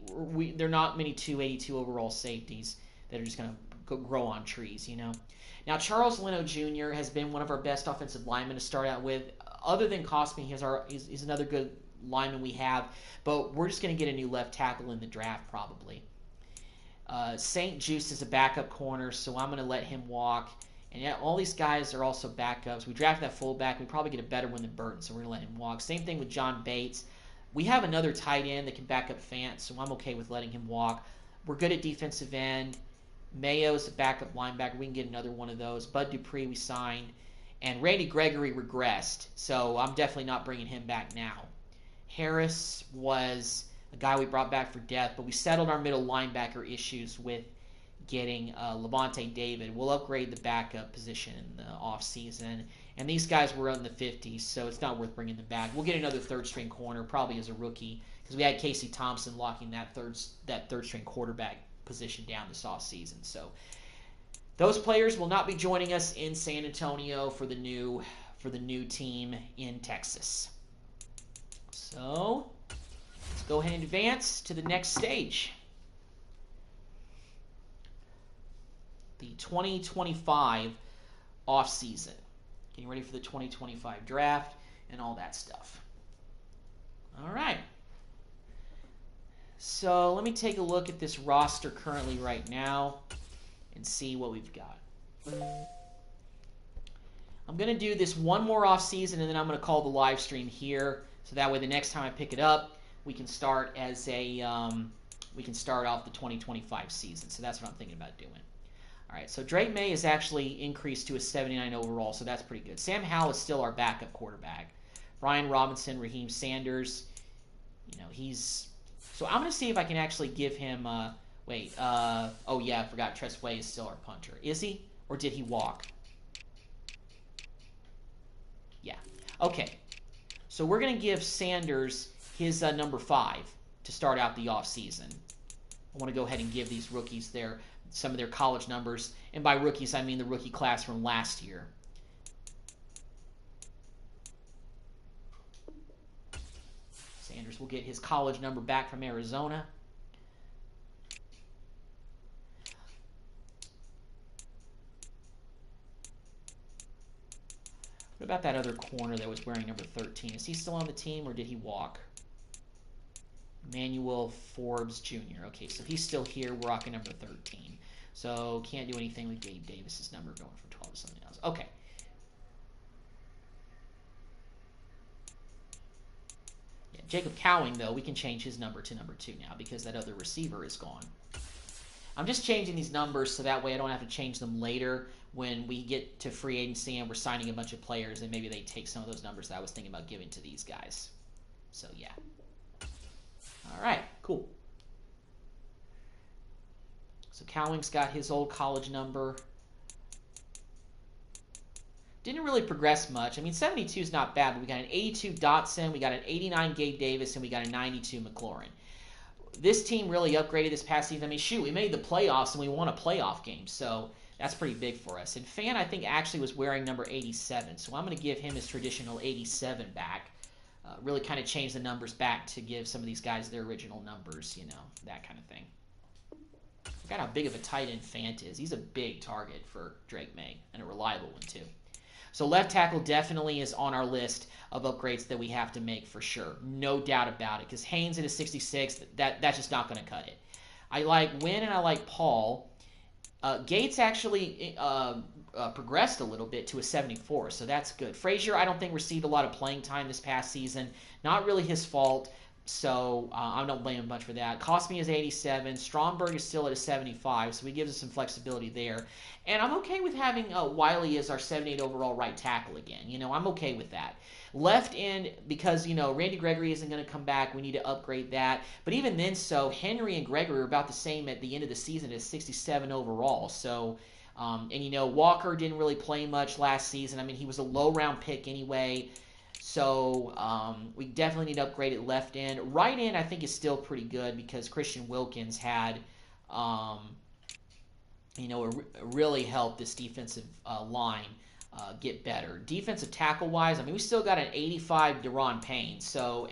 there are not many 282 overall safeties that are just going to grow on trees, Now, Charles Leno Jr. has been one of our best offensive linemen to start out with. Other than Cosme, he's another good lineman we have, but we're just going to get a new left tackle in the draft probably. St. Juice is a backup corner, so I'm going to let him walk. And yeah, all these guys are also backups. We drafted that fullback. We probably get a better one than Burton, so we're going to let him walk. Same thing with John Bates. We have another tight end that can back up Fant, so I'm okay with letting him walk. We're good at defensive end. Mayo's a backup linebacker. We can get another one of those. Bud Dupree we signed. And Randy Gregory regressed, so I'm definitely not bringing him back now. Harris was a guy we brought back for depth, but we settled our middle linebacker issues with getting Levante David. We'll upgrade the backup position in the offseason. And these guys were in the 50s, so it's not worth bringing them back. We'll get another third-string corner, probably as a rookie, because we had Casey Thompson locking that third-string quarterback position down this offseason. So those players will not be joining us in San Antonio for the new team in Texas. So let's go ahead and advance to the next stage. The 2025 offseason. Getting ready for the 2025 draft and all that stuff. All right. So let me take a look at this roster currently right now and see what we've got. I'm going to do this one more offseason, and then I'm going to call the live stream here, so that way the next time I pick it up, we can start as a we can start off the 2025 season. So that's what I'm thinking about doing. All right, so Drake May is actually increased to a 79 overall, so that's pretty good. Sam Howell is still our backup quarterback. Brian Robinson, Raheem Sanders, he's... So I'm going to see if I can actually give him... oh, yeah, I forgot Tress Way is still our punter. Is he? Or did he walk? Yeah. Okay. So we're going to give Sanders his number 5 to start out the offseason. I want to go ahead and give these rookies some of their college numbers. And by rookies, I mean the rookie class from last year. Sanders will get his college number back from Arizona. What about that other corner that was wearing number 13? Is he still on the team, or did he walk? Emmanuel Forbes Jr. Okay, so he's still here, rocking number 13. So can't do anything with Gabe Davis's number going from 12 to something else. Okay. Yeah, Jacob Cowing, though, we can change his number to number 2 now because that other receiver is gone. I'm just changing these numbers so that way I don't have to change them later when we get to free agency and we're signing a bunch of players, and maybe they take some of those numbers that I was thinking about giving to these guys. So, yeah. All right, cool. So Cowing's got his old college number. Didn't really progress much. I mean, 72 is not bad, but we got an 82 Dotson, we got an 89 Gabe Davis, and we got a 92 McLaurin. This team really upgraded this past season. I mean, shoot, we made the playoffs and we won a playoff game, so that's pretty big for us. And Fan, I think, actually was wearing number 87, so I'm going to give him his traditional 87 back. Really kind of change the numbers back to give some of these guys their original numbers, that kind of thing. Forgot how big of a tight end Fant is. He's a big target for Drake May, and a reliable one, too. So left tackle definitely is on our list of upgrades that we have to make for sure. No doubt about it, because Haynes at a 66, that's just not going to cut it. I like Wynn and I like Paul. Gates actually progressed a little bit to a 74, so that's good. Frazier, I don't think received a lot of playing time this past season. Not really his fault, so I don't blame him much for that. Cosme is 87. Stromberg is still at a 75, so he gives us some flexibility there. And I'm okay with having Wiley as our 78 overall right tackle again. I'm okay with that. Left end, because, Randy Gregory isn't going to come back. We need to upgrade that. But even then, so Henry and Gregory are about the same at the end of the season at 67 overall. So, Walker didn't really play much last season. I mean, he was a low-round pick anyway. So we definitely need to upgrade it left end. Right end, I think, is still pretty good because Christian Wilkins had, really helped this defensive line get better. Defensive tackle-wise, I mean, we still got an 85 Deron Payne,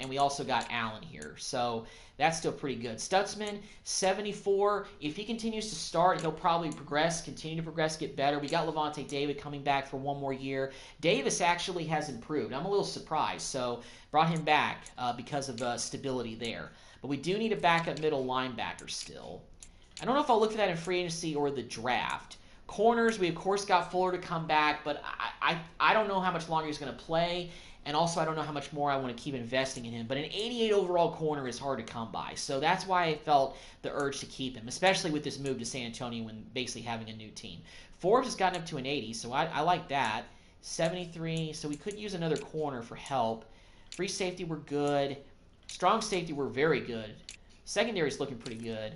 and we also got Allen here. So that's still pretty good. Stutzman, 74. If he continues to start, he'll probably continue to progress, get better. We got Levante David coming back for one more year. Davis actually has improved. I'm a little surprised, so brought him back because of stability there. But we do need a backup middle linebacker still. I don't know if I'll look for that in free agency or the draft. Corners, we of course got Fuller to come back, but I don't know how much longer he's going to play, and also I don't know how much more I want to keep investing in him. But an 88 overall corner is hard to come by, so that's why I felt the urge to keep him, especially with this move to San Antonio and basically having a new team. Forbes has gotten up to an 80, so I like that. 73, so we could use another corner for help. Free safety, we're good. Strong safety, we're very good. Secondary's looking pretty good.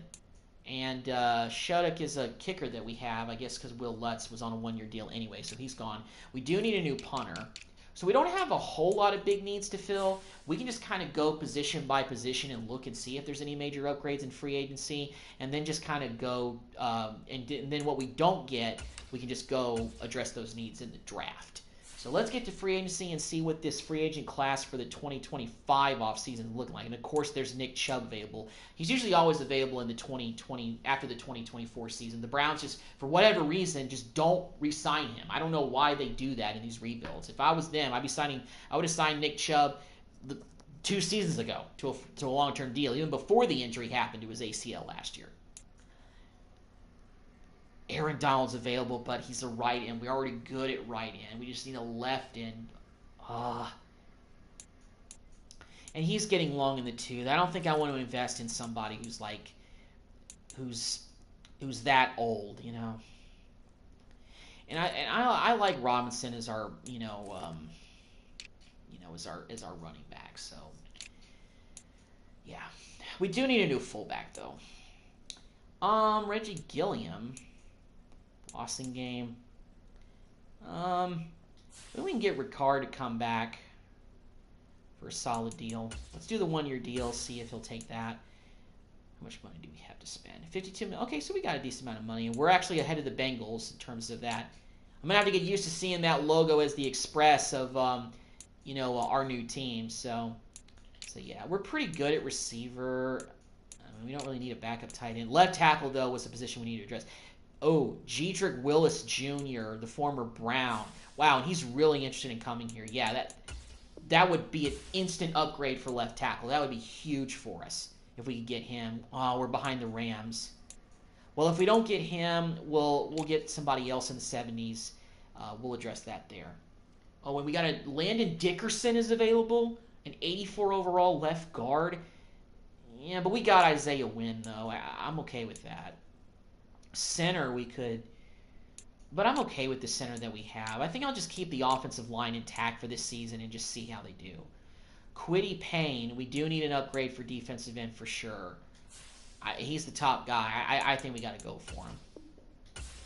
And Shudak is a kicker that we have, I guess because Will Lutz was on a one-year deal anyway, so he's gone. We do need a new punter. So we don't have a whole lot of big needs to fill. We can just kind of go position by position and look and see if there's any major upgrades in free agency, and then just kind of go, and then what we don't get, we can just go address those needs in the draft. So let's get to free agency and see what this free agent class for the 2025 offseason is looking like. And of course, there's Nick Chubb available. He's usually always available in the 2020 after the 2024 season. The Browns just, for whatever reason, just don't re-sign him. I don't know why they do that in these rebuilds. If I was them, I would have signed Nick Chubb 2 seasons ago to a long-term deal, even before the injury happened to his ACL last year. Aaron Donald's available, but he's a right end. We're already good at right end. We just need a left end. And he's getting long in the tooth. I don't think I want to invest in somebody who's like, who's that old, you know. And I like Robinson as our, as our running back. So yeah, we do need a new fullback though. Reggie Gilliam. Boston game. Maybe we can get Ricard to come back for a solid deal. Let's do the 1-year deal, see if he'll take that. How much money do we have to spend? 52 million. Okay, so we got a decent amount of money, and we're actually ahead of the Bengals in terms of that. I'm going to have to get used to seeing that logo as the express of, our new team. So yeah, we're pretty good at receiver. We don't really need a backup tight end. Left tackle, though, was a position we need to address. Oh, Jedrick Willis Jr., the former Brown. Wow, and he's really interested in coming here. Yeah, that would be an instant upgrade for left tackle. That would be huge for us if we could get him. Oh, we're behind the Rams. Well, if we don't get him, we'll get somebody else in the 70s. We'll address that there. Oh, and we got Landon Dickerson is available, an 84 overall left guard. Yeah, but we got Isaiah Wynn, though. I'm okay with that. Center we could, but I'm okay with the center that we have. I think I'll just keep the offensive line intact for this season and just see how they do. Kwity Paye, we do need an upgrade for defensive end for sure. He's the top guy. I think we got to go for him.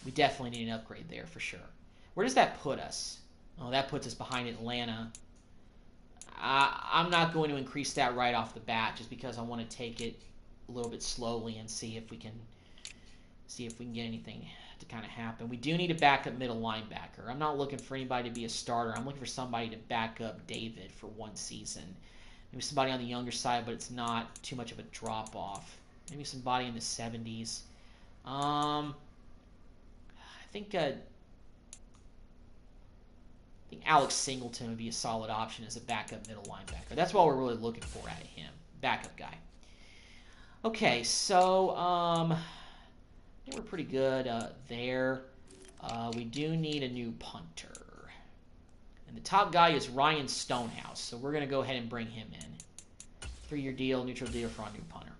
We definitely need an upgrade there for sure. Where does that put us? Oh, that puts us behind Atlanta. I'm not going to increase that right off the bat just because I want to take it a little bit slowly and see if we can get anything to kind of happen. We do need a backup middle linebacker. I'm not looking for anybody to be a starter. I'm looking for somebody to back up David for 1 season. Maybe somebody on the younger side, but it's not too much of a drop-off. Maybe somebody in the 70s. I think Alex Singleton would be a solid option as a backup middle linebacker. That's what we're really looking for out of him. Backup guy. Okay, so I think we're pretty good there. We do need a new punter. And the top guy is Ryan Stonehouse, so we're going to go ahead and bring him in. 3-year deal, neutral deal for our new punter.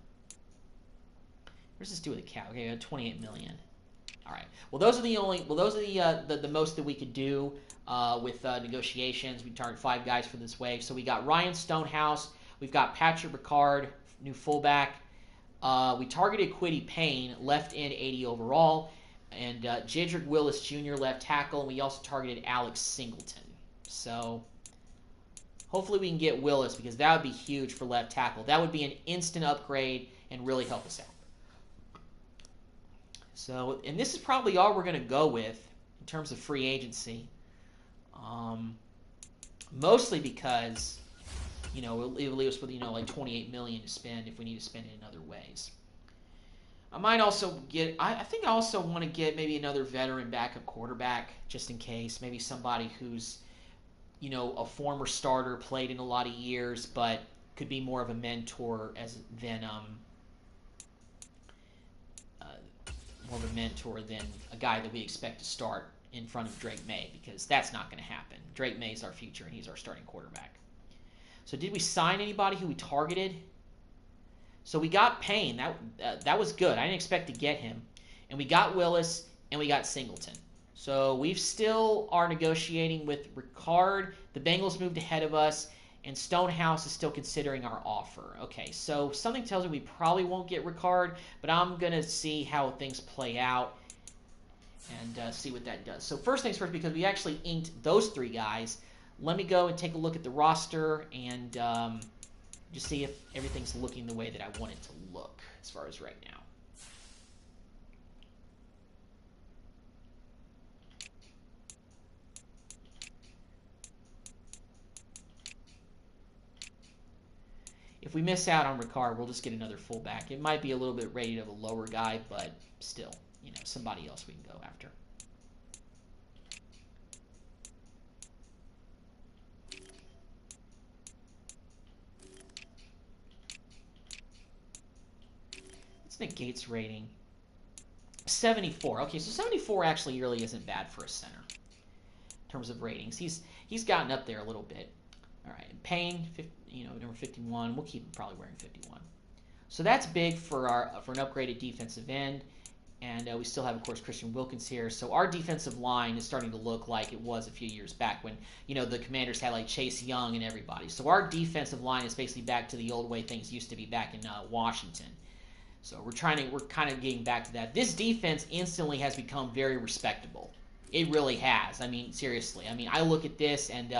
Where's this do with the cap? Okay, $28 million. All right. Well, those are the most that we could do with negotiations. We target 5 guys for this wave. So we got Ryan Stonehouse. We've got Patrick Ricard, new fullback. We targeted Kwity Paye, left end 80 overall, and Jedrick Willis Jr., left tackle, and we also targeted Alex Singleton. So hopefully we can get Willis because that would be huge for left tackle. That would be an instant upgrade and really help us out. So, and this is probably all we're going to go with in terms of free agency. Mostly because, it'll leave us with, like $28 million to spend if we need to spend it in other ways. I might also get, I think I also want to get maybe another veteran backup quarterback just in case. Maybe somebody who's, a former starter, played in a lot of years, but could be more of a mentor than a guy that we expect to start in front of Drake May, because that's not going to happen. Drake May is our future, and he's our starting quarterback. So did we sign anybody who we targeted? So we got Payne. That was good. I didn't expect to get him. And we got Willis, and we got Singleton. So we still are negotiating with Ricard. The Bengals moved ahead of us, and Stonehouse is still considering our offer. Okay, so something tells me we probably won't get Ricard, but I'm going to see how things play out and see what that does. So first things first, because we actually inked those 3 guys, let me go and take a look at the roster and just see if everything's looking the way that I want it to look as far as right now. If we miss out on Ricard, we'll just get another fullback. It might be a little bit rated of a lower guy, but still, you know, somebody else we can go after. Let's make Gates rating 74. Okay, so 74 actually really isn't bad for a center in terms of ratings. He's gotten up there a little bit. All right, Payne, you know, number 51. We'll keep him probably wearing 51. So that's big for an upgraded defensive end. And we still have, of course, Christian Wilkins here. So our defensive line is starting to look like it was a few years back when, you know, the Commanders had like Chase Young and everybody. So our defensive line is basically back to the old way things used to be back in Washington. So we're kind of getting back to that. This defense instantly has become very respectable. It really has. I mean, seriously. I mean, I look at this and,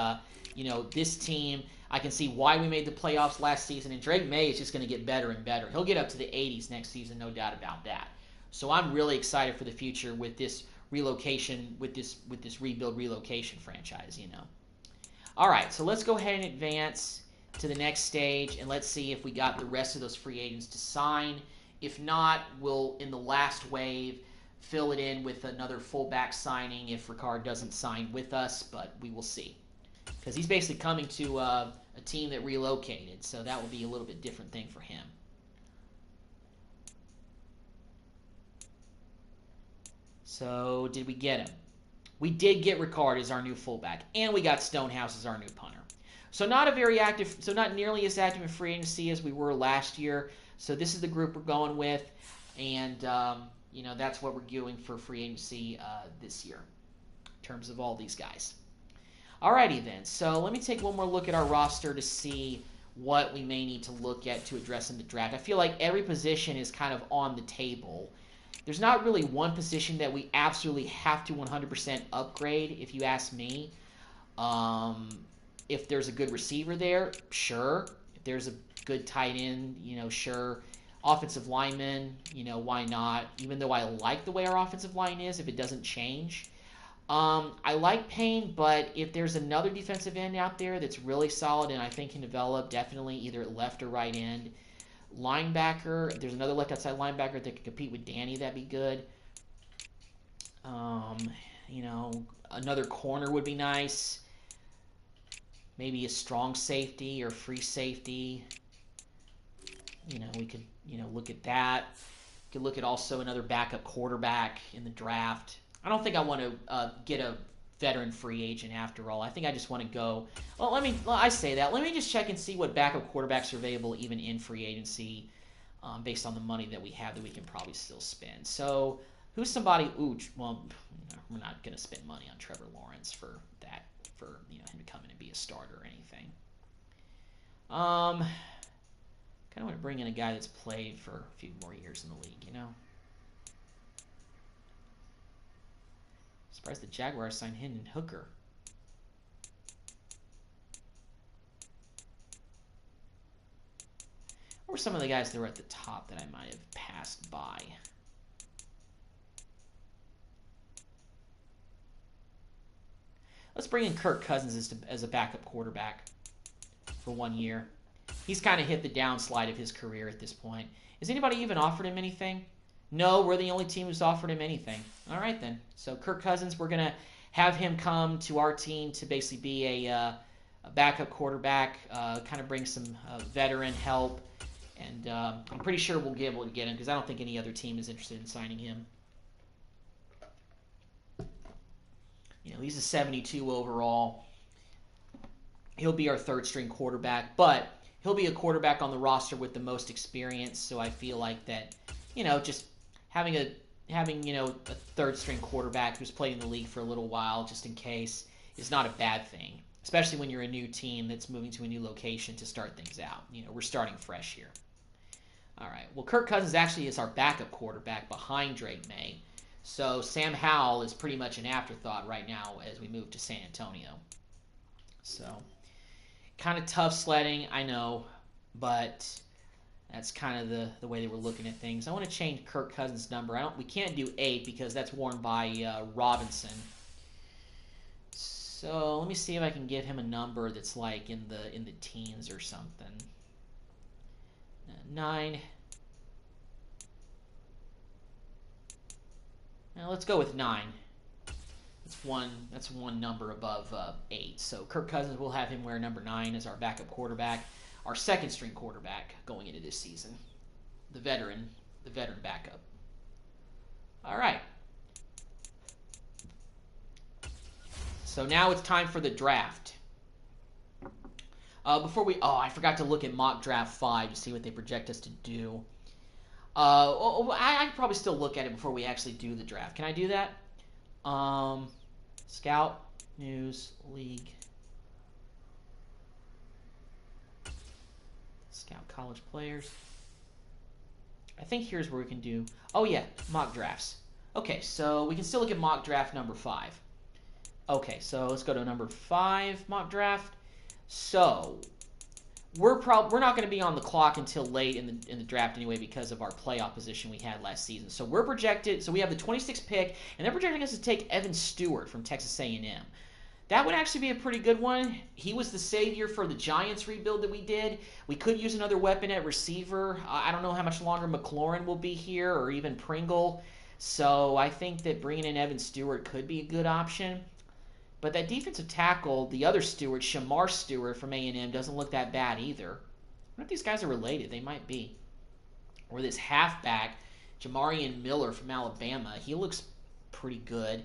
you know, this team, I can see why we made the playoffs last season. And Drake May is just going to get better and better. He'll get up to the 80s next season, no doubt about that. So I'm really excited for the future with this relocation, with this rebuild relocation franchise, you know. All right, so let's go ahead and advance to the next stage, and let's see if we got the rest of those free agents to sign. If not, we'll, in the last wave, fill it in with another fullback signing if Ricard doesn't sign with us, but we will see. Because he's basically coming to a team that relocated, so that will be a little bit different thing for him. So, did we get him? We did get Ricard as our new fullback, and we got Stonehouse as our new punter. So not nearly as active in free agency as we were last year. So this is the group we're going with, and you know, that's what we're doing for free agency this year in terms of all these guys. Alrighty then. So let me take one more look at our roster to see what we may need to look at to address in the draft. I feel like every position is kind of on the table. There's not really one position that we absolutely have to 100% upgrade, if you ask me. If there's a good receiver there, sure. If there's a good tight end, you know, sure. Offensive lineman, you know, why not? Even though I like the way our offensive line is, if it doesn't change. I like Payne, but if there's another defensive end out there that's really solid and I think can develop, definitely either at left or right end. Linebacker, if there's another left outside linebacker that can compete with Danny, that'd be good. You know, another corner would be nice. Maybe a strong safety or free safety. You know, we could, you know, look at that. We could look at also another backup quarterback in the draft. I don't think I want to get a veteran free agent after all. I think I just want to go. Well, I say that. Let me just check and see what backup quarterbacks are available even in free agency based on the money that we have that we can probably still spend. So who's somebody? Well, we're not going to spend money on Trevor Lawrence for that, for, you know, him to come in and be a starter or anything. Kind of want to bring in a guy that's played for a few more years in the league, you know. Surprised the Jaguars signed Hendon Hooker. What were some of the guys that were at the top that I might have passed by? Let's bring in Kirk Cousins as a backup quarterback for 1 year. He's kind of hit the downslide of his career at this point. Has anybody even offered him anything? No, we're the only team who's offered him anything. All right, then. So Kirk Cousins, we're going to have him come to our team to basically be a backup quarterback, kind of bring some veteran help. And I'm pretty sure we'll be able to get him because I don't think any other team is interested in signing him. You know, he's a 72 overall. He'll be our third-string quarterback, but he'll be a quarterback on the roster with the most experience, so I feel like that, you know, just having a having, you know, a third-string quarterback who's played in the league for a little while, just in case, is not a bad thing. Especially when you're a new team that's moving to a new location to start things out. You know, we're starting fresh here. All right. Well, Kirk Cousins actually is our backup quarterback behind Drake May. So Sam Howell is pretty much an afterthought right now as we move to San Antonio. So kind of tough sledding, I know, but that's kind of the way they were looking at things. I want to change Kirk Cousins' number. We can't do 8 because that's worn by Robinson. So let me see if I can give him a number that's like in the teens or something. 9. Now let's go with 9. That's one number above 8. So Kirk Cousins, will have him wear number 9 as our backup quarterback, our second string quarterback going into this season. The veteran backup. All right. So now it's time for the draft. I forgot to look at mock draft 5 to see what they project us to do. I could probably still look at it before we actually do the draft. Can I do that? Scout, News, League. Scout college players. I think here's where we can do... Oh, yeah, mock drafts. Okay, so we can still look at mock draft number 5. Okay, so let's go to number 5 mock draft. So we're not going to be on the clock until late in the draft anyway because of our playoff position we had last season. So we're projected. So we have the 26th pick, and they're projecting us to take Evan Stewart from Texas A&M. That would actually be a pretty good one. He was the savior for the Giants rebuild that we did. We could use another weapon at receiver. I don't know how much longer McLaurin will be here or even Pringle. So I think that bringing in Evan Stewart could be a good option. But that defensive tackle, the other Stewart, Shamar Stewart from A&M, doesn't look that bad either. I wonder if these guys are related. They might be. Or this halfback, Jamarian Miller from Alabama. He looks pretty good.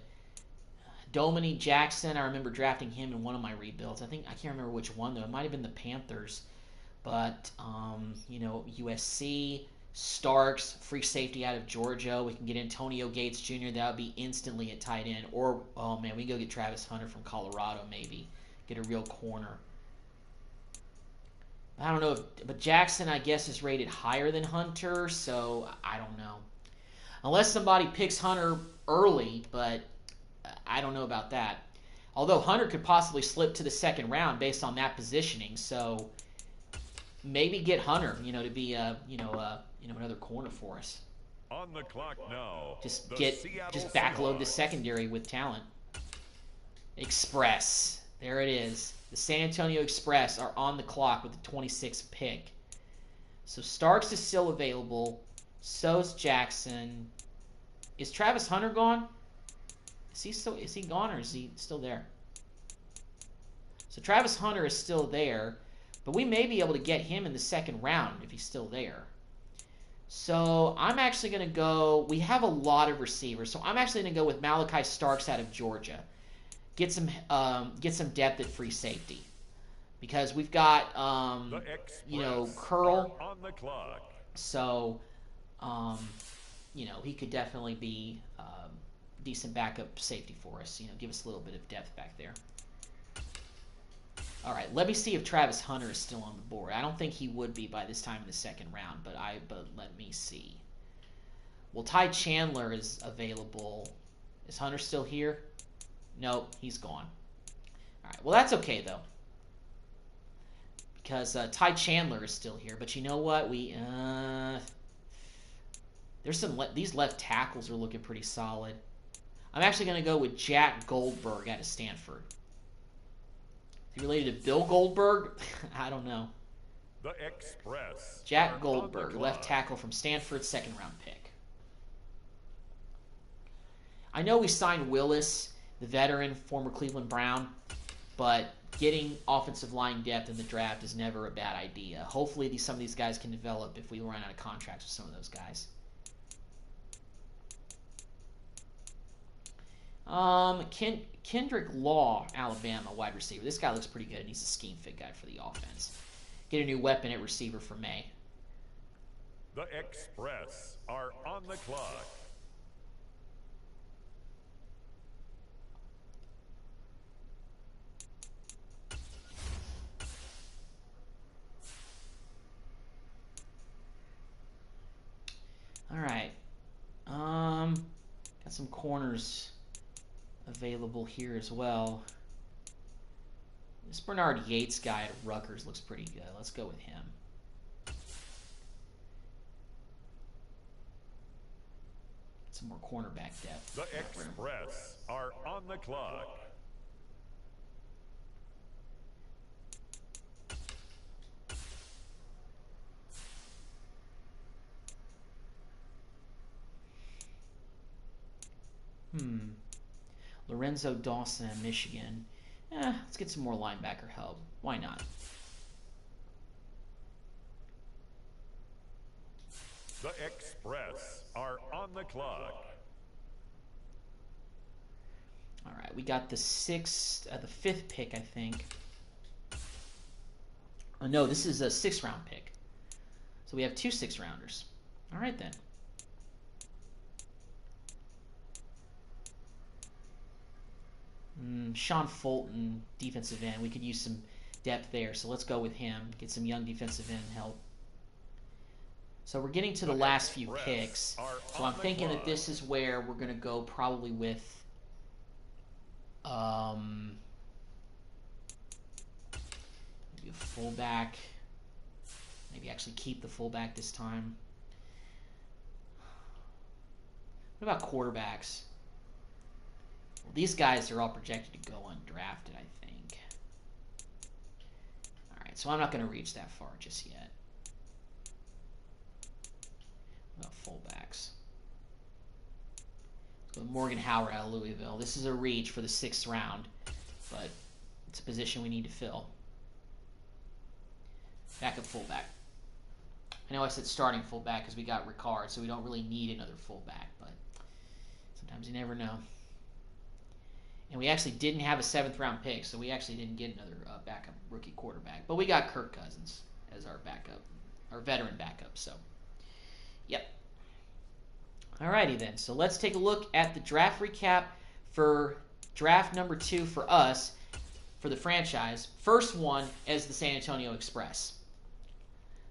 Dominique Jackson, I remember drafting him in one of my rebuilds. I can't remember which one, though. It might have been the Panthers. But, USC, Starks, free safety out of Georgia. We can get Antonio Gates Jr. That would be instantly at tight end. Or, oh man, we can go get Travis Hunter from Colorado maybe. Get a real corner. I don't know. But Jackson, I guess, is rated higher than Hunter. So, I don't know. Unless somebody picks Hunter early, but I don't know about that. Although Hunter could possibly slip to the second round based on that positioning. So, maybe get Hunter, to be another corner for us. On the clock now. Just backload the secondary with talent. Express. There it is. The San Antonio Express are on the clock with the 26th pick. So Starks is still available. So's Jackson. Is Travis Hunter gone? Is he gone or is he still there? So Travis Hunter is still there. But we may be able to get him in the second round if he's still there. So I'm actually going to go... We have a lot of receivers. So I'm actually going to go with Malachi Starks out of Georgia. Get some depth at free safety. Because we've got, Curl. On the clock. So, he could definitely be decent backup safety for us. Give us a little bit of depth back there. All right, let me see if Travis Hunter is still on the board. I don't think he would be by this time in the second round, but let me see. Well, Ty Chandler is available. Is Hunter still here? Nope, he's gone. All right, well, that's okay, though. Because Ty Chandler is still here. But you know what? These left tackles are looking pretty solid. I'm actually going to go with Jack Goldberg out of Stanford. Is he related to Bill Goldberg? I don't know. The Express. Jack Goldberg, left tackle from Stanford, second round pick. I know we signed Willis, the veteran, former Cleveland Brown, but getting offensive line depth in the draft is never a bad idea. Hopefully some of these guys can develop if we run out of contracts with some of those guys. Kendrick Law, Alabama, wide receiver. This guy looks pretty good. He's a scheme fit guy for the offense. Get a new weapon at receiver for May. The Express are on the clock. some corners available here as well. This Bernard Yates guy at Rutgers looks pretty good. Let's go with him. Some more cornerback depth. The Express are on the clock. Lorenzo Dawson at Michigan. Let's get some more linebacker help. Why not? The Express are on the clock. All right, we got the fifth pick, I think. Oh, no, this is a 6th round pick. So we have 2 6th-rounders. All right, then. Sean Fulton, defensive end. We could use some depth there, so let's go with him. Get some young defensive end help. So we're getting to the last few picks. So I'm thinking that this is where we're going to go probably with maybe a fullback. Maybe actually keep the fullback this time. What about quarterbacks? Well, these guys are all projected to go undrafted, I think. All right, so I'm not going to reach that far just yet. What about fullbacks? Let's go with Morgan Howard out of Louisville. This is a reach for the 6th round, but it's a position we need to fill. Backup fullback. I know I said starting fullback because we got Ricard, so we don't really need another fullback, but sometimes you never know. And we actually didn't have a 7th round pick, so we actually didn't get another backup rookie quarterback. But we got Kirk Cousins as our backup, our veteran backup. So, yep. Alrighty then. So let's take a look at the draft recap for draft number 2 for us, for the franchise. First one is the San Antonio Express.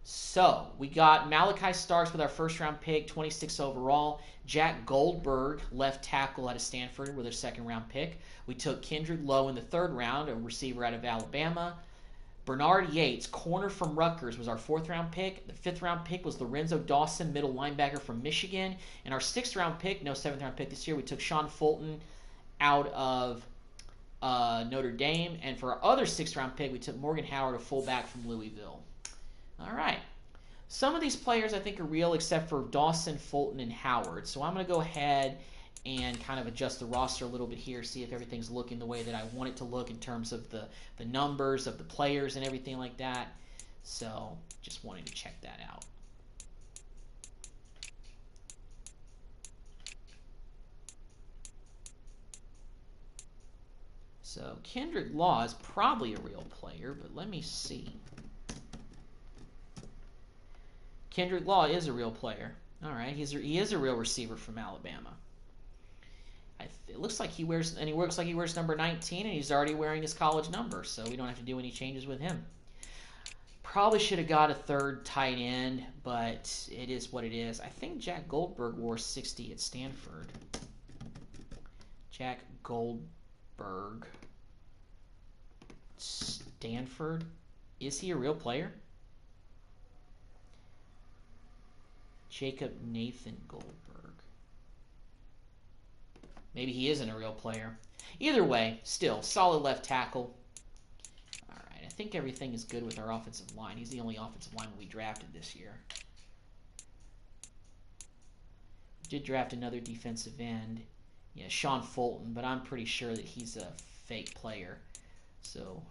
So, we got Malachi Starks with our 1st round pick, 26 overall. Jack Goldberg, left tackle out of Stanford with our 2nd round pick. We took Kendrick Lowe in the 3rd round, a receiver out of Alabama. Bernard Yates, corner from Rutgers, was our 4th round pick. The 5th round pick was Lorenzo Dawson, middle linebacker from Michigan. And our 6th round pick, no 7th round pick this year, we took Sean Fulton out of Notre Dame. And for our other 6th round pick, we took Morgan Howard, a fullback from Louisville. All right. Some of these players I think are real except for Dawson, Fulton, and Howard. So I'm going to go ahead and kind of adjust the roster a little bit here, see if everything's looking the way that I want it to look in terms of the numbers of the players and everything like that. So just wanted to check that out. So Kendrick Law is probably a real player, but let me see. Kendrick Law is a real player. All right, he is a real receiver from Alabama. It looks like he wears, and he looks like he wears number 19, and he's already wearing his college number, so we don't have to do any changes with him. Probably should have got a 3rd tight end, but it is what it is. I think Jack Goldberg wore 60 at Stanford. Jack Goldberg. Stanford. Is he a real player? Jacob Nathan Goldberg. Maybe he isn't a real player. Either way, still, solid left tackle. All right, I think everything is good with our offensive line. He's the only offensive lineman we drafted this year. We did draft another defensive end. Yeah, Sean Fulton, but I'm pretty sure that he's a fake player. So,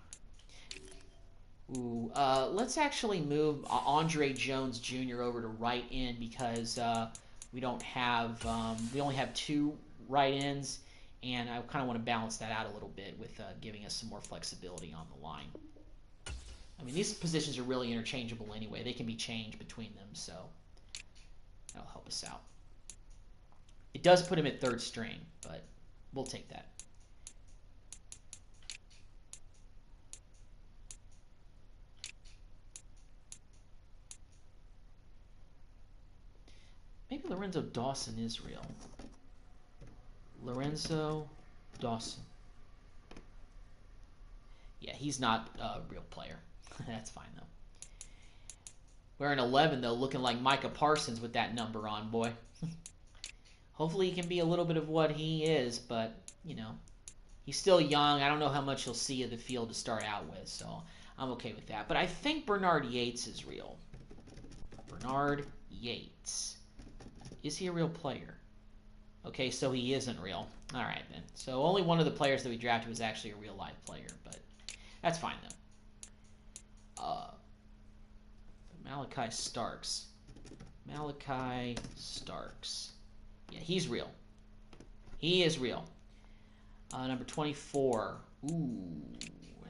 let's actually move Andre Jones Jr. over to right end because we don't have we only have 2 right ends, and I kind of want to balance that out a little bit with giving us some more flexibility on the line. I mean, these positions are really interchangeable anyway. They can be changed between them, so that'll help us out. It does put him at 3rd string, but we'll take that. Maybe Lorenzo Dawson is real. Lorenzo Dawson. Yeah, he's not a real player. That's fine, though. Wearing 11, though, looking like Micah Parsons with that number on, boy. Hopefully he can be a little bit of what he is, but, you know, he's still young. I don't know how much he'll see of the field to start out with, so I'm okay with that. But I think Bernard Yates is real. Bernard Yates. Is he a real player? Okay, so he isn't real. All right, then. So only one of the players that we drafted was actually a real-life player, but that's fine, though. Malachi Starks. Malachi Starks. Yeah, he's real. He is real. Number 24. Ooh,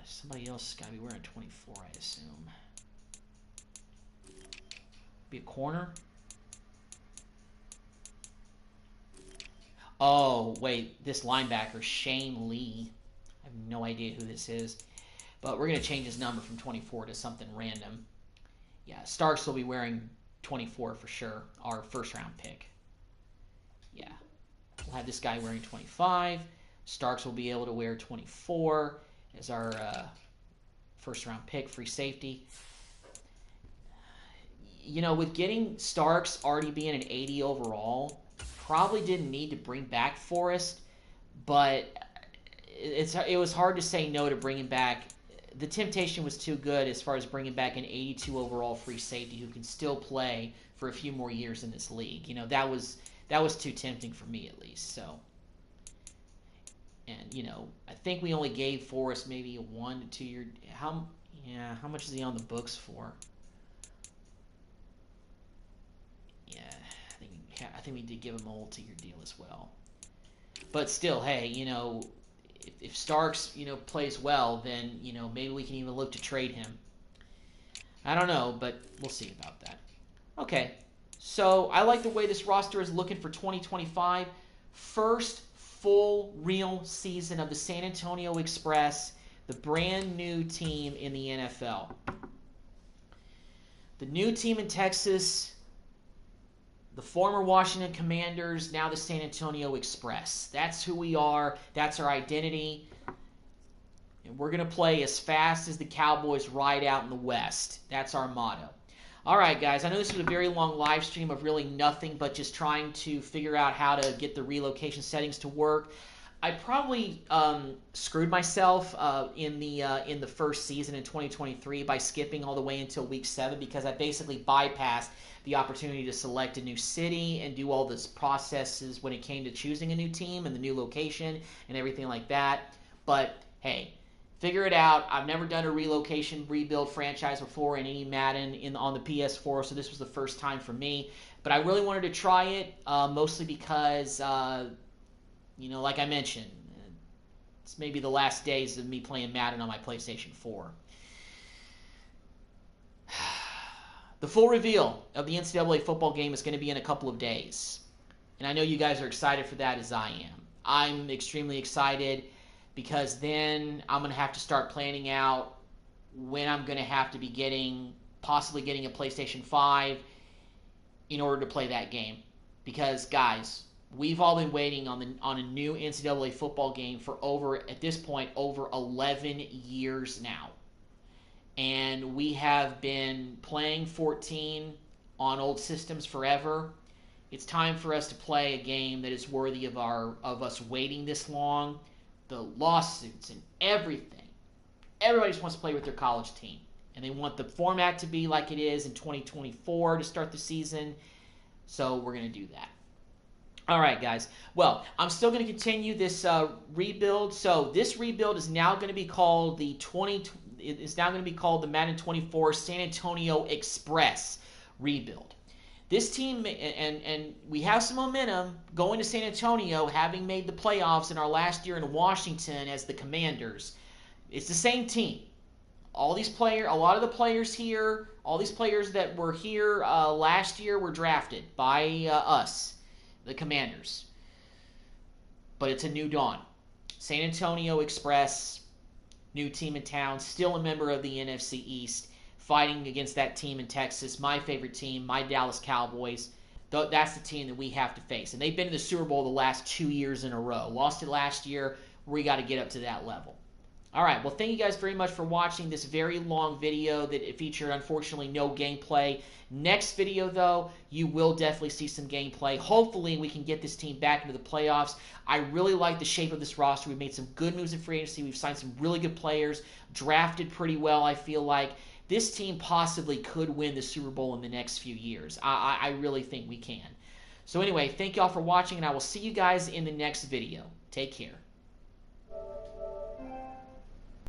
somebody else has got to be wearing 24, I assume. Be a corner? Oh, wait, this linebacker, Shane Lee. I have no idea who this is. But we're going to change his number from 24 to something random. Yeah, Starks will be wearing 24 for sure, our first-round pick. Yeah, we'll have this guy wearing 25. Starks will be able to wear 24 as our first-round pick, free safety. You know, with getting Starks already being an 80 overall, probably didn't need to bring back Forrest, but it was hard to say no to bringing back. The temptation was too good as far as bringing back an 82 overall free safety who can still play for a few more years in this league. You know, that was too tempting for me at least. So, and you know, I think we only gave Forrest maybe a 1 to 2 year. How much is he on the books for? Yeah, I think we did give him a whole 2-year deal as well. But still, hey, you know, if Starks, you know, plays well, then, you know, maybe we can even look to trade him. I don't know, but we'll see about that. Okay, so I like the way this roster is looking for 2025. First full real season of the San Antonio Express, the brand new team in the NFL. The new team in Texas, the former Washington Commanders, now the San Antonio Express. That's who we are. That's our identity. And we're going to play as fast as the Cowboys ride out in the West. That's our motto. All right, guys. I know this was a very long live stream of really nothing but just trying to figure out how to get the relocation settings to work. I probably screwed myself in the first season in 2023 by skipping all the way until week 7 because I basically bypassed the opportunity to select a new city and do all this processes when it came to choosing a new team and the new location and everything like that. But hey, figure it out. I've never done a relocation rebuild franchise before in any Madden on the PS4, so this was the first time for me. But I really wanted to try it, mostly because you know, like I mentioned, it's maybe the last days of me playing Madden on my PlayStation 4. The full reveal of the NCAA football game is going to be in a couple of days. And I know you guys are excited for that as I am. I'm extremely excited because then I'm going to have to start planning out when I'm going to have to be possibly getting a PlayStation 5 in order to play that game. Because, guys, we've all been waiting on a new NCAA football game for at this point, over 11 years now. And we have been playing 14 on old systems forever. It's time for us to play a game that is worthy of us waiting this long. The lawsuits and everything. Everybody just wants to play with their college team. And they want the format to be like it is in 2024 to start the season. So we're going to do that. All right, guys. Well, I'm still going to continue this rebuild. So this rebuild is now going to be called the Madden 24 San Antonio Express rebuild. This team, and we have some momentum going to San Antonio, having made the playoffs in our last year in Washington as the Commanders. It's the same team. A lot of the players here, all these players that were here last year were drafted by us, the Commanders. But it's a new dawn. San Antonio Express, new team in town, still a member of the NFC East, fighting against that team in Texas, my favorite team, my Dallas Cowboys. That's the team that we have to face. And they've been in the Super Bowl the last 2 years in a row. Lost it last year. We got to get up to that level. All right, well, thank you guys very much for watching this very long video that featured, unfortunately, no gameplay. Next video, though, you will definitely see some gameplay. Hopefully, we can get this team back into the playoffs. I really like the shape of this roster. We've made some good moves in free agency. We've signed some really good players, drafted pretty well, I feel like. This team possibly could win the Super Bowl in the next few years. I really think we can. So anyway, thank y'all for watching, and I will see you guys in the next video. Take care.